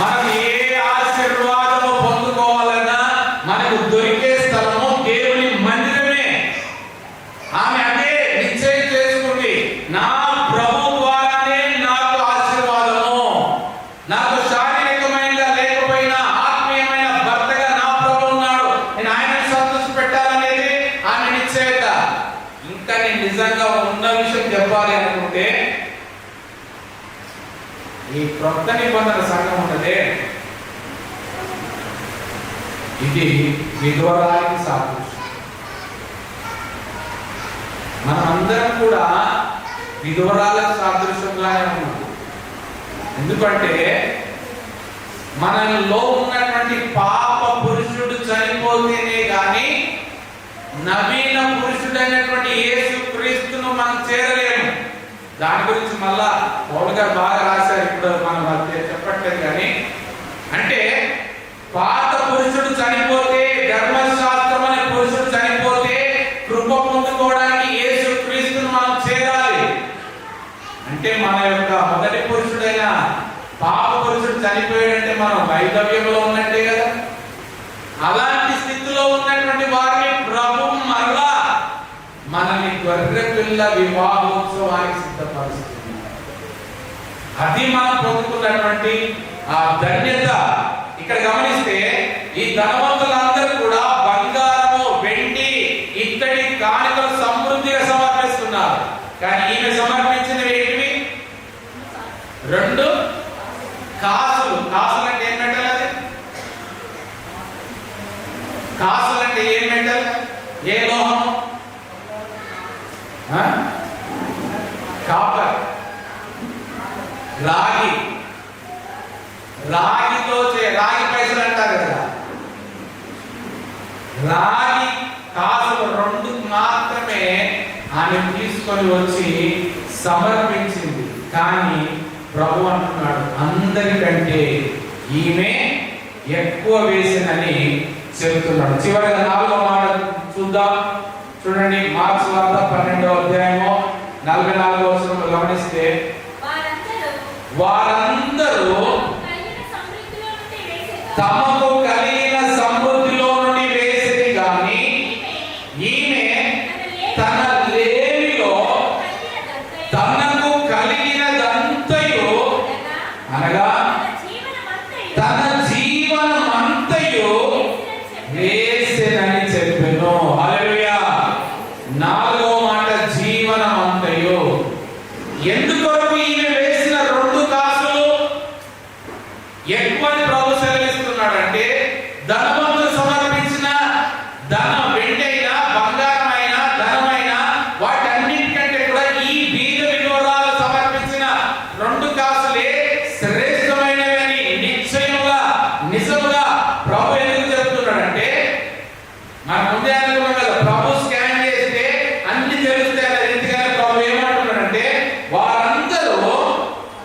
మనం ఏ ఆశీర్వాదము పొందుకోవాలన్నా మనకు దొరికే స్థలము దేవుని మందిరమే. ఆమె అదే నిశ్చయం చేసుకుంది, నా ప్రభు ద్వారానే నాకు ఆశీర్వాదము. నాకు శారీరకమైనగా లేకపోయినా ఆత్మీయమైన భర్తగా నా ప్రభు ఉన్నాడు, నేను ఆయనను సంతోష పెట్టాలనేది ఆమె నిశ్చయత. ఇంకా నేను నిజంగా ఉన్న విషయం చెప్పాలి అనుకుంటే, ఈ క్రొత్త నిబంధన సంఘం ఉన్నదే, ఇది విధవరాలికి సాదృశ్యం. మనమందరం కూడా విధవరాలకు సాదృశ్యంగానే ఉన్నాం. ఎందుకంటే మనలో ఉన్నటువంటి పాప పురుషుడు చనిపోతేనే గాని నవీన పురుషుడైనటువంటి యేసు క్రీస్తును మనం చేరలేము. దాని గురించి మళ్ళా పౌలు గారు బాగా రాశారు, ఇప్పుడు మనం చెప్పట్లేదు. కానీ అంటే పాత పురుషుడు చనిపోతే, ధర్మశాస్త్రం అనే పురుషుడు చనిపోతే కృప పొందుకోవడానికి యేసు క్రీస్తును మనం చేరాలి. అంటే మన యొక్క మొదటి పురుషుడైన పాప పురుషుడు చనిపోయాడంటే మనం వైధవ్యంలో ఉన్నట్టే కదా. అలాంటి స్థితిలో ఉన్నటువంటి వారిని ప్రభు మరలా మనల్ని గొర్రె పిల్ల వివాహోత్సవానికి సిద్ధపరుస్తుంది. అది మనం పొందుకున్నటువంటి ఆ ధన్యత. ఇక్కడ గమనిస్తే ఈ ధనవంతులందరూ కూడా బంగారము, వెండి, ఇత్తడి కానుకలు సమృద్ధిగా సమర్పిస్తున్నారు. కానీ ఈమె సమర్పించినవి ఏంటివి? 2 కాసులు. కాసులు అంటే ఏం మెటల్? అది కాసులు అంటే ఏం మెటల్? ఏ లోహం? కాపర్, రాగి. రాగితో రాగి పైసలు అంటారు కదా. రాగి కాసులు 2 మాత్రమే ఆమె తీసుకొని వచ్చి సమర్పించింది. కానీ ప్రభు అంటున్నాడు, అందరికంటే ఈమె ఎక్కువ వేసినని చెబుతున్నాడు. చివరిగా 4వ మాట చూద్దాం. చూడండి, మార్క్స్ వార్త 12వ అధ్యాయము 44వ వచనంలో గమనిస్తే, వారందరూ తమకు కలిగిన సమృద్ధిలో నుండి వేసిరి గాని ఈమె తన లేమిలో తనకు కలిగినదంతయు అనగా తన జీవనమంతయు వేసెనని చెప్పెను. హల్లెలూయా. నాలుగో మాట జీవనమంతయు. ఎందుకొరకు ఈమె వేసిన 2 కాసులు ఎక్కువని ప్రభు సెలవిస్తున్నాడంటే, ధనవంతులు సమర్పించిన ధనం, వెండైనా బంగారమైన ధనమైన వాటన్నిటికంటే కూడా ఈ బీద విధవరాలు సమర్పించిన 2 కాసులే శ్రేష్టమైనవి అని నిజముగా ప్రభు ఎందుకు చెప్తున్నాడంటే, మన ముందే అనుకున్నాం కదా, ప్రభు స్కాన్ చేస్తే అన్ని తెలుస్తాయి. ఎందుకంటే ప్రభు ఏమంటున్నాడంటే, వారందరూ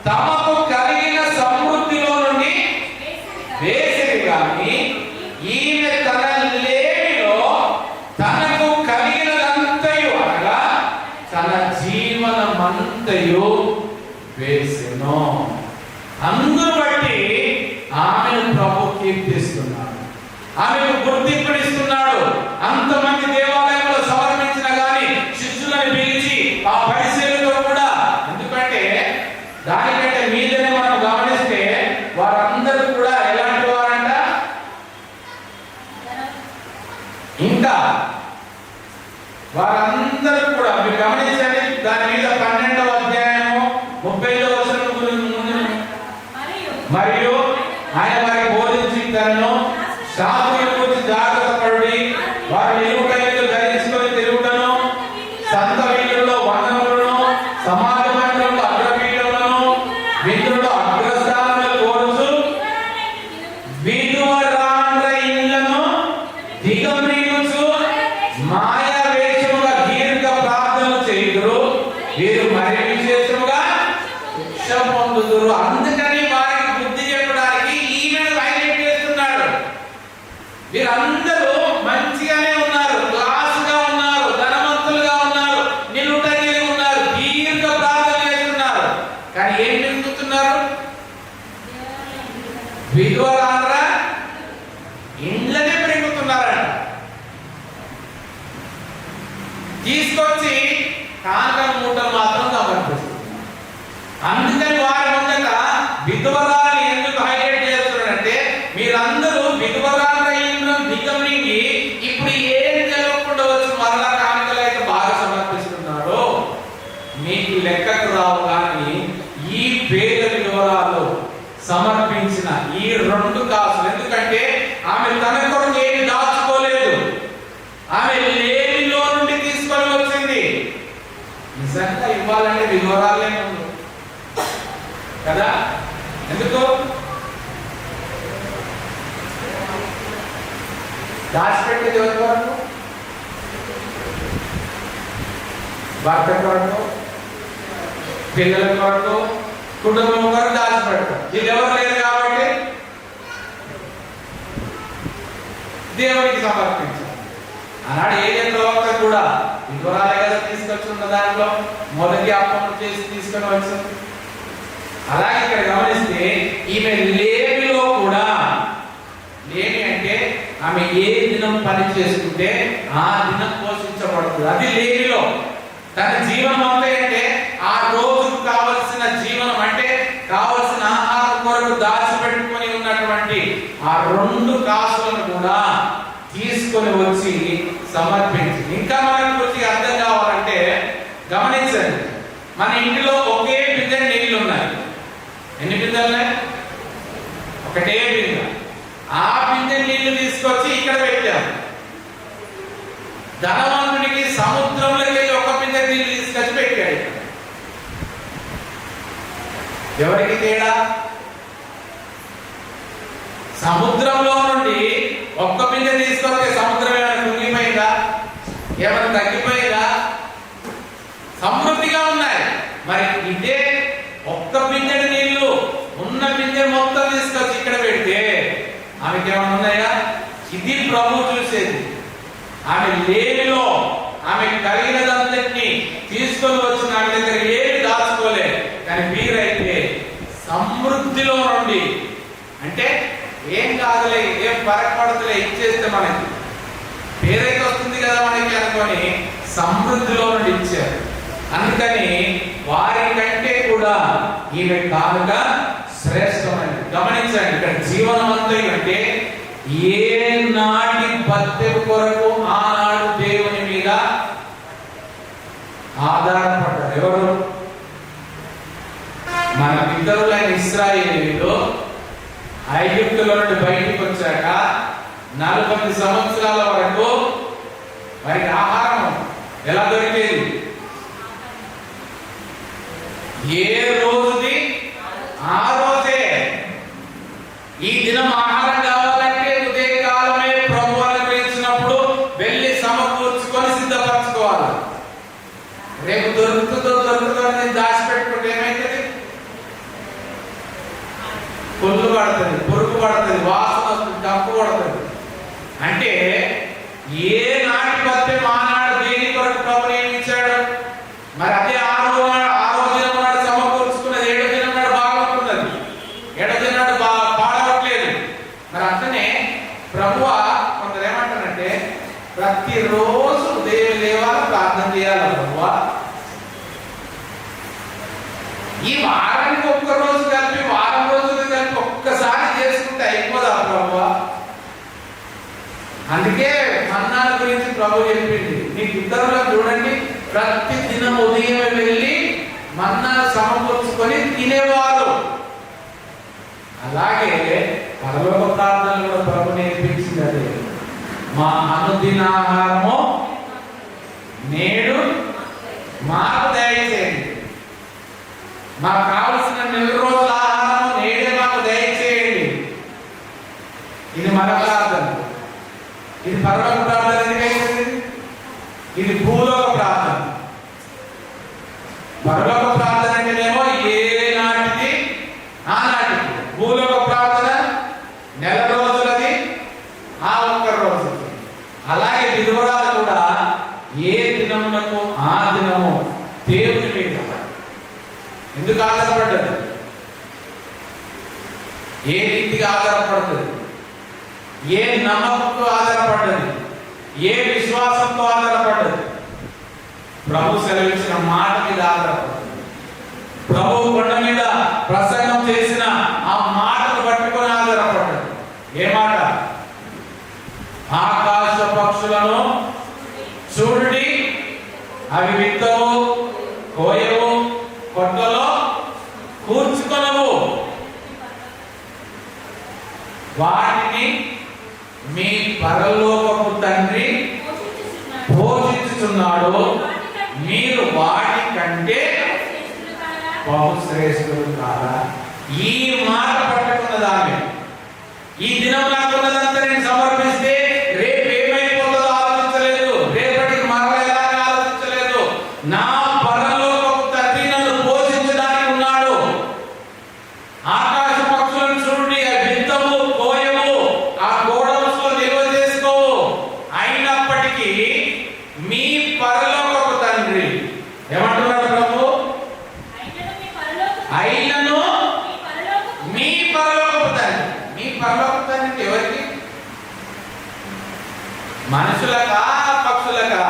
తమకు కలిగిన సమృద్ధిలో నుండి వేసిరి గాని ఈమె తన లేమిలో తనకు కలిగినదంతయు అనగా తన జీవనమంతయు వేసెను. అందును బట్టి ఆమెను ప్రభు కీర్తిస్తున్నాడు, ఆమెకు గుర్తింపునిస్తున్నాడు. అంతమంది దేవాలయంలో సమర్పించిన గాని శిష్యులను పిలిచి ఆ పరిశీలనతో కూడా, ఎందుకంటే దానికంటే మీదనే మనం గమనిస్తే వారందరూ కూడా ఎలాంటి వారంట, ఇంకా వారందరూ కూడా మీరు గమనించండి. దాని మీద 12వ అధ్యాయము 30వ వచనం ముందు, మరియు ఆయన వారికి బోధించినను శాస్త్రుల గురించి జాగ్రత్త పడి వారు నిలువుటైలు ధరించుకొని తిరుగుటను, సంత వీధుల్లో వందనములను, సమాజ మందిరంలో అగ్రపీఠములను, విందులలో అగ్రస్థానములు కోరుచు విధవరాండ్ర ఇళ్ళను దిగమ్రీగుచు మాయా వేషముగా దీర్ఘ ప్రార్థనలు చేయుదురు. వీరు మరి విశేషముగా శిక్ష పొందుదురు. అందుకని వారికి బుద్ధి చెప్పడానికి ఈమెను హైలైట్ చేస్తున్నాడు. వీరందరూ మంచిగానే ఉన్నారు, క్లాసుగా ఉన్నారు, ధనవంతులుగా ఉన్నారు, నిలుట కలిగి ఉన్నారు, దీర్ఘ ప్రార్థన చేస్తున్నారు. కానీ ఏం నిలుపుతున్నారు? విధవరాండ్ర ఇండ్లనే పెరుగుతున్నారంట. తీసుకొచ్చి కాంకర మూటలు మాత్రం సమర్పిస్తున్నారు. అందుకని వారి ముందట విధవరాలు ఎందుకు హైలైట్ చేస్తున్నాడంటే, మీరందరూ విధవరాల ఇండ్లను దిగమింగి ఇప్పుడు ఏం జరగకుండా వచ్చి మరలా కానుకలు అయితే బాగా సమర్పిస్తున్నారు, మీకు లెక్కకు రావు. కానీ ఈ పేద విధవరాలు సమర్పించిన ఈ 2 కాసులు, ఎందుకంటే ఆమె తన కొరకు ఏమి దాచుకోలేదు, ఆమె లేమిలో నుండి తీసుకొని వచ్చింది. నిజంగా ఇవ్వాలంటే విధవరాలే ముందు కదా. ఎందుకు దాచిపెట్టేది ఎవరి వరకు? భర్త కొరకు, పిల్లల కొరకు, కుటుంబం కొరకు దాచిపెడతారు. ఇది ఎవరు లేరు కాబట్టి దేవునికి సమర్పించారు. ఆనాడు ఏదైనా ప్రవక్త కూడా విధవరాలే కదా తీసుకొచ్చున్న దాంట్లో మొదటి అప్పం చేసి తీసుకొని వచ్చింది. అలాగే ఇక్కడ గమనిస్తే ఈమె లేమిలో కూడా, లేమి అంటే ఆమె ఏ దినం పని చేసుకుంటే ఆ దినం పోషించబడుతుంది. అది లేమిలో తన జీవనం అంతా అంటే ఆ రోజుకు కావలసిన జీవనం అంటే కావలసిన ఆహారం కొరకు దాచిపెట్టుకొని ఉన్నటువంటి ఆ 2 కాసులను కూడా తీసుకొని వచ్చి సమర్పించి. ఇంకా మనకు కొద్దిగా అర్థం కావాలంటే గమనించండి, మన ఇంటిలో ఒకే బిందె నీళ్లు ఉన్నాయి. ఎన్ని బిందెలు ఉన్నాయి? ఒకటే బిందె. ఆ బిందె నీళ్లు తీసుకొచ్చి ఇక్కడ పెట్టాము. ధనవంతునికి సముద్రంలోకి వెళ్ళి ఒక బిందె నీళ్లు తీసుకొచ్చి పెట్టాడు. ఎవరికి తేడా? సముద్రంలో నుండి ఒక్క బిందె తీసుకొస్తే సముద్రం ఏమైనా కుంగిపోయిందా? ఏమైనా తగ్గిపోయిందా? సమృద్ధిగా ఉన్నాయి. మరి ఇదే ఒక్క బిందె నీళ్లు ఉన్న బిందె మొత్తం తీసుకొచ్చి ఇక్కడ పెడితే ఆమెకి ఏమైనా ఉన్నాయా? ఇది ప్రభు చూసేది. ఆమె లేమిలో ఆమె కలిగినదంతటినీ తీసుకొని వచ్చిన ఆమె దగ్గర ఏమి దాచుకోలే. కానీ మీరైతే సమృద్ధిలో నుండి, అంటే ఏం కాదులే, ఏం పరపడతలే, ఇచ్చేస్తే మనకి పేరైతే వస్తుంది కదా మనకి అనుకొని సమృద్ధిలో నుండి ఇచ్చారు. అందుకని వారి కంటే కూడా ఈమె కానుక శ్రేష్టమైనది. గమనించండి, ఇక్కడ జీవనవంతులు అంటే ఏ నాటి బద్దె కొరకు ఆనాడు దేవుని మీద ఆధారపడ్డారు. ఎవరు? మన పితరులైన ఇశ్రాయేలీయులు ఐగుప్తులో నుండి బయటికి వచ్చాక 40 సంవత్సరాల వరకు వారికి ఆహారం ఎలా దొరికేది? ఏ రోజుది ఆ రోజే. ఈ దినం ఆహారం కావాలంటే ఉదయకాలమే ప్రభువు అనుగ్రహించినప్పుడు వెళ్ళి సమకూర్చుకొని సిద్ధపరచుకోవాలి. రేపు దొరుకుతుందో అని దాచిపెట్టుకుంటే ఏమైతుంది? కొల్లు పడుతుంది, పురుగు పడుతుంది, వాసన వస్తుంది, కంపు పడుతుంది. అంటే ఏ నాటి బద్దె మానాడు దేని కొరకు ప్రభు నియమించాడు? మరి అదే ఆరో దినం నాడు సమకూర్చుకున్నది 7వ దినం నాడు బాగుంటున్నది, 7వ దినం నాడు పాడవట్లేదు. మరి అట్లనే ప్రభువా కొందరు ఏమంటారంటే ప్రతిరోజు ఉదయం లేవాలి, ప్రార్థన చేయాలి. ప్రభువా ఈ వారానికి ఒక్క రోజు కలిపి, వారం రోజులు కలిపి ఒక్కసారి చేసుకుంటే అయిపోదా ప్రభువా? అందుకే మన్నాల గురించి ప్రభు చెప్పింది. మీకు ఇద్దరులో చూడండి, ప్రతి దినం ఉదయం వెళ్ళి మన్నాలు సమకూర్చుకొని తినేవారు. అలాగే పరలోక ప్రార్థనలు కూడా ప్రభు నేర్పించింది. అదే మా అనుదినాహారము నేడు మాకు దయచేయండి. మాకు కావలసిన 4 రోజుల ఆహారము నేడే మాకు దయచేయండి. ఇది మన ప్రార్థన. ఇది పరలోక ప్రార్థన ఎందుకైంది? ఇది భూలోక ప్రార్థన. పరలోక ప్రార్థన అంటేనేమో ఏ నాటిది ఆ నాటిది. భూలోక ప్రార్థన నెల రోజులది, ఆ ఒక్క రోజు. అలాగే విధవరాలు కూడా ఏ దినమునకు ఆ దినము దేవుని మీద ఎందుకు ఆధారపడ్డది? ఏ రీతిగా ఆధారపడుతుంది? ఏ నమ్మకంతో ఆధారపడ్డది? ఏ విశ్వాసంతో ఆధారపడ్డది? ప్రభు సెలవించిన మాట మీద ఆధారపడుతుంది. ప్రభు కొండ మీద ప్రసంగం చేసిన ఆ మాటను పట్టుకొని ఆధారపడ్డది. ఏ మాట? ఆకాశ పక్షులను చూడండి, అవి విత్తవు, కోయవు, కొట్టలో కూర్చుకొనవు, వాటిని మీ పరలోకపు తండ్రి పోషించుచున్నాడు, మీరు వాటి కంటే బహుశ్రేష్ఠులు కాదా? ఈ మాట పట్టుకున్నదాన్ని ఈ దినం నాకున్నదంతా నేను సమర్పిస్తే రేపు ఏమైపోతుందో ఆలోచించలేదు, రేపటికి మరల ఎలాగా ఆలోచించలేదు. నా పరలోకపు తండ్రి నన్ను పోషించడానికి ఉన్నాడు. ఆకాశ పక్షులను చూడండి, విత్తవు, కోయవు, ఆ గోడౌన్స్ లో నిల్వ చేసుకోవు. అయినప్పటికీ మీ పరలోకపు తండ్రి ఏమంటున్నాడు ప్రభు? అయినను మీ పరలోకపు తండ్రి. మీ పరలోకపు తండ్రి ఎవరికి? మనుషులకా పక్షులకా?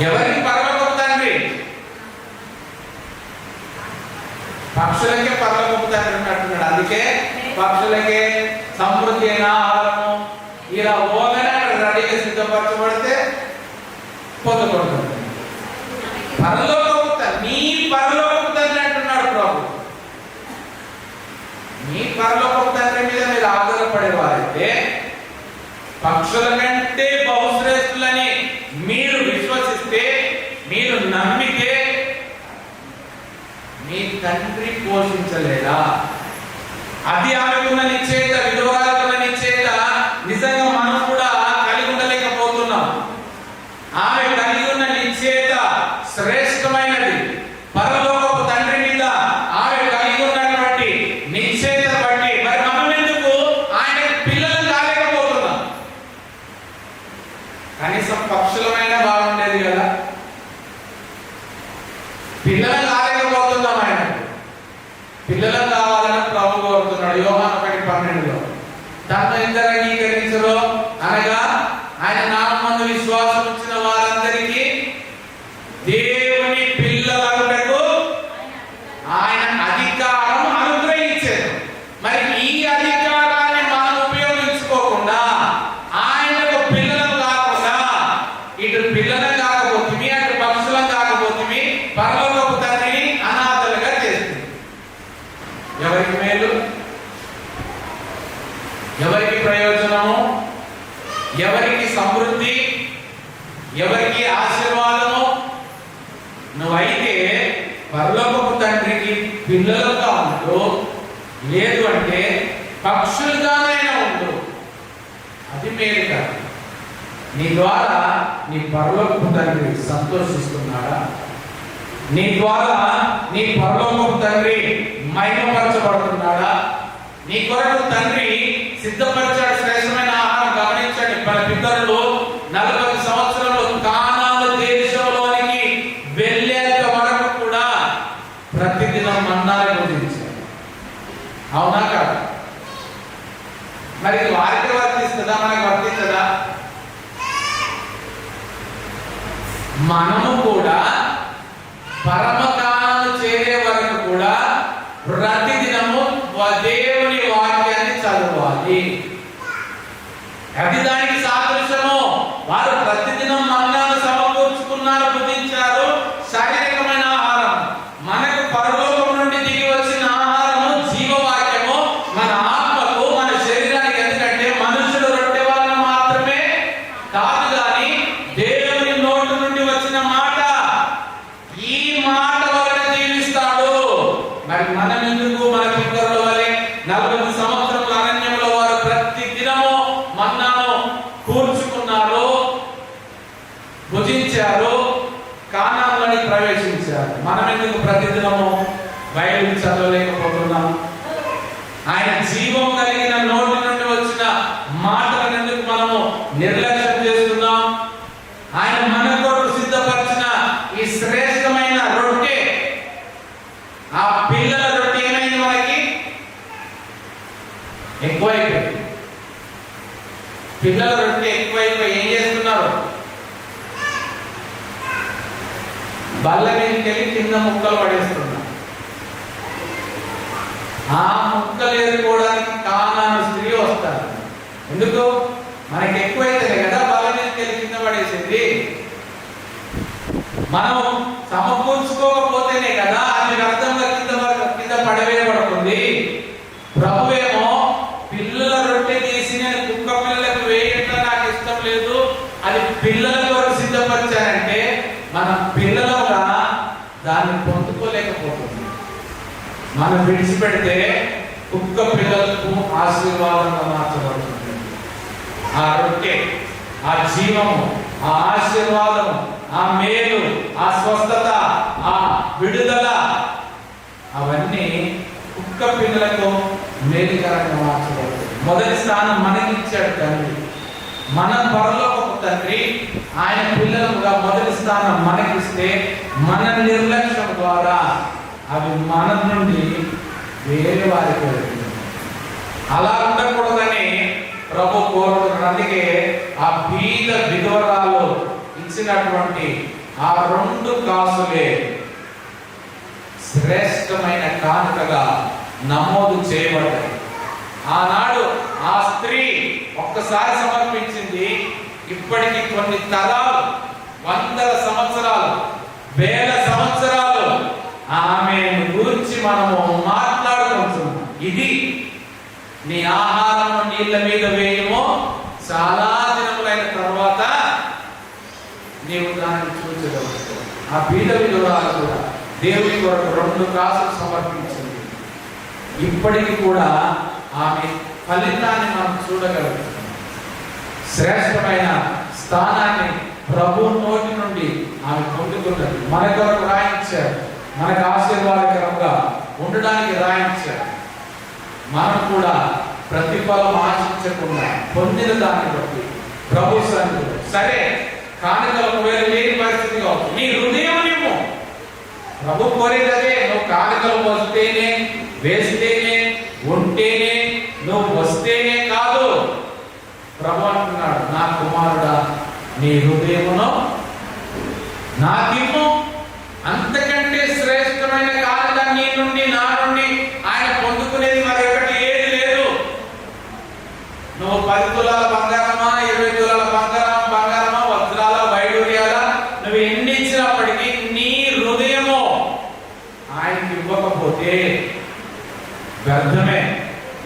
ఎవరికి పరలోకపు తండ్రి? పక్షులకే పరలోకపు తండ్రి అంటున్నాడు. అందుకే పక్షులకే సమృద్ధి అయిన ఆహారము ఇలా ఓగనే అక్కడ రెడీగా సిద్ధపరచబడితే పొందకూడదు. పరలోకపు నీ పరలోకపు తండ్రి అంటున్నాడు ప్రభు. మీ పరలోకపు తండ్రి మీద మీరు ఆధారపడేవారైతే పక్షుల కంటే బహుశ్రేష్ఠులని మీరు విశ్వసిస్తే, మీరు నమ్మితే మీ తండ్రి పోషించలేదా? అది ఆమెకున్న నిశ్చయిత, విధవరాలకున్న నిశ్చయిత నిజంగా మనం కూడా కలిగి ఉండలేకపోతున్నాం. ఆమె కలిగి ఉన్న నిశ్చయిత శ్రేష్టమైనది. పరలోకపు తండ్రి మీద ఆమె కలిగి ఉన్నటువంటి నిశ్చయిత బట్టి మరి మనం ఎందుకు ఆయన పిల్లలు కాలేకపోతున్నాం? కనీసం పక్షులమైనా బాగుండేది కదా. పిల్లలు కాలేకపోతున్నాం. ఆయన తను ఎందరు అంగీకరించరో అనగా ఆయన నామమందు విశ్వాసం ఉంచిన వారందరికీ దేవుని పిల్లలకు ఆయన అధికారం అనుగ్రహించారు. మరి ఈ అధికారాన్ని మనం ఉపయోగించుకోకుండా ఆయనకు పిల్లలు కాకుండా ఇటు పిల్లలు కాకపోతుంది, అటు పక్షులం కాకపోతుంది, పరలోకపు తండ్రిని అనాథలుగా చేస్తుంది. ఎవరికి మేలు? ఎవరికి ప్రయోజనము? ఎవరికి సమృద్ధి? ఎవరికి ఆశీర్వాదము? నువ్వైతే పరలోకపు తండ్రికి పిల్లలుగా ఉంటూ, లేదు అంటే పక్షులుగానైనా ఉంటూ, అది మేలు కాదు. నీ ద్వారా నీ పరలోకపు తండ్రి సంతోషిస్తున్నాడా? నీ ద్వారా నీ పరలోకపు తండ్రి మహిమపరచబడుతున్నాడా? నీ కొరకు తండ్రి సిద్ధపరిచాడు శ్రేష్టమైన ఆహారం. గమనించండి, మన పితరులు 40 సంవత్సరాలు కానాను దేశంలోనికి వెళ్ళేంత వరకు కూడా ప్రతిదినం మన్నాను భుజించారు. అవునా కాదు? మరి వారికి వర్తిస్తుందా? మనకు వర్తించదా? మనము కూడా పరమకాలను చేరే వరకు కూడా ప్రతిదినము దేవుని వాక్యాన్ని చదవాలి. అది దానికి సాదృశ్యము. వారు ప్రతిదినం మన్నాను సమకూర్చుకున్నారు, భుజించారు, శారీరకమైన ఆహారం. మనకు పరలోకం నుండి దిగి వచ్చిన ఆహారము జీవవాక్యము మన ఆత్మకు, మన శరీరానికి. ఎందుకంటే మనుషులు రొట్టె వలన మాత్రమే కాదు కానీ దేవుని నోటి నుండి వచ్చిన మాట, ఈ మాట వలన జీవిస్తాడు. మరి మనం ఎందుకు మన పితరుల వలె 40 సంవత్సరాల అరణ్యంలో వారు ప్రతి దినము మన్నాను కూర్చుకున్నారు, భుజించారు, కానానులోని ప్రవేశించారు. మనం ఎందుకు ప్రతిదినము బైబిల్ చదవలేకపోతున్నాం? ఆయన జీవం కలిగిన నోటి నుండి వచ్చిన మాటలను ఎందుకు మనము నిర్లక్ష్యం చేస్తున్నాం? ఆయన మన కొరకు సిద్ధపరిచిన ఈ శ్రేష్టమైన రొట్టె, ఆ పిల్లల రొట్టె ఏమైంది? మనకి ఎక్కువైపోయింది. పిల్లల రొట్టె ఎక్కువైపోయి ఏం చేస్తున్నారు? బల్ల మీదకి వెళ్ళి కింద ముక్కలు పడేస్తున్నారు. ఆ ముక్కలు ఏరుకోవడానికి కానాను స్త్రీ వస్తారు. ఎందుకు? మనకి ఎక్కువైతేనే కదా బల్ల మీదకి వెళ్ళి కింద పడేసింది. మనం సమకూర్చుకోకపోతేనే కదా అది వ్యర్థంగా కింద పడవేయబడుతుంది. ప్రభువేమో పిల్లల రొట్టె తీసి నేను కుక్క పిల్లలకు వేయటం నాకు ఇష్టం లేదు, అది పిల్లల కొరకు సిద్ధపరిచానంటే మన పిల్లలుగా దాన్ని పొందుకోలేకపోతుంది. మనం విడిచిపెడితే కుక్క పిల్లలకు ఆశీర్వాదంగా మార్చబడుతుంది. ఆ రొట్టె, ఆ జీవము, ఆ ఆశీర్వాదము, ఆ మేలు, ఆ స్వస్థత, ఆ విడుదల, అవన్నీ కుక్క పిల్లలకు మేలుకరంగా మార్చబడుతుంది. మొదటి స్థానం మనకి ఇచ్చాడు తండ్రి. మన పరలోకపు తండ్రి ఆయన పిల్లలుగా మొదటి స్థానం మనకిస్తే మన నిర్లక్ష్యం ద్వారా అవి మన నుండి వేరే వారికి వెళ్తుంది. అలా ఉండకూడదని ప్రభు కోరుతున్నారు. అందుకే ఆ బీద విధవరాలు ఇచ్చినటువంటి ఆ 2 కాసులే శ్రేష్టమైన కానుకగా నమోదు చేయబడ్డాయి. ఆనాడు ఆ స్త్రీ ఒక్కసారి సమర్పించింది. ఇప్పటికి కొన్ని తరాలు, 100 సంవత్సరాలు, 1000 సంవత్సరాలు ఆమె గురించి మనము మాట్లాడుకుంటున్నాం. ఇది నీ ఆహారం నీళ్ళ మీద వేయమో, చాలా దినములైన తర్వాత నీవు దాన్ని చూచగలుగుతావు. ఆ బీద విధవరాలు కూడా దేవుని కొరకు 2 కాసులు సమర్పించింది. ఇప్పటికి కూడా ఆమె ఫలితాన్ని మనం చూడగలుగుతాం. శ్రేష్టమైన స్థానాన్ని ప్రభు నోటి నుండి ఆమె పొందుతున్నది. మన కొరకు రాయించారు, మనకు ఆశీర్వాదకరంగా ఉండడానికి రాయించారు. మనం కూడా ప్రతిఫలం ఆశించకుండా పొందిన దాన్ని బట్టి ప్రభు సన్నిధిలో సరే కానుకలకు వేరు లేని పరిస్థితి కావచ్చు, నీ హృదయం నిమ్ము. ప్రభు కోరేది అదే. నువ్వు కానుకలు వస్తేనే, వేస్తేనే, ఉంటేనే, నువ్వు వస్తేనే కాదు, ప్రభు అంటున్నాడు, నా కుమారుడా నీ హృదయమును నాకిమ్ము. అంతకంటే శ్రేష్టమైన కార్యం నీ నుండి నా నుండి ఆయన పొందుకునేది మరొకటి ఏది లేదు. నువ్వు 10 తులాల బంగారమా, 20 తులాల బంగారమా, వజ్రాల వైడూర్యాల, నువ్వు ఎన్ని ఇచ్చినప్పటికీ నీ హృదయము ఆయనకి ఇవ్వకపోతే వ్యర్థమే.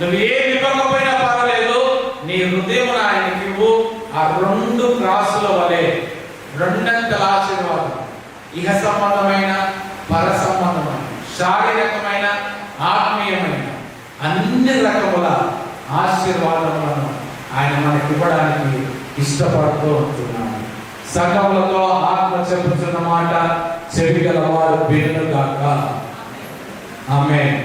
నువ్వు ఏమి ఇవ్వకపోయినా పర్వాలేదు, నీ హృదయం ఆయనకి ఇవ్వు. ఆ 2 క్రాసుల వలె రెండంతల ఆశీర్వాదం, ఇహ సంబంధమైన పర సంబంధమైన శారీరకమైన ఆత్మీయమైన అన్ని రకముల ఆశీర్వాదములను ఆయన మనకి ఇవ్వడానికి ఇష్టపడుతూ ఉంటున్నాడు. సంఘములతో ఆత్మ చెప్పుతున్న మాట చెవిగల వారు వినుగాక. ఆమేన్.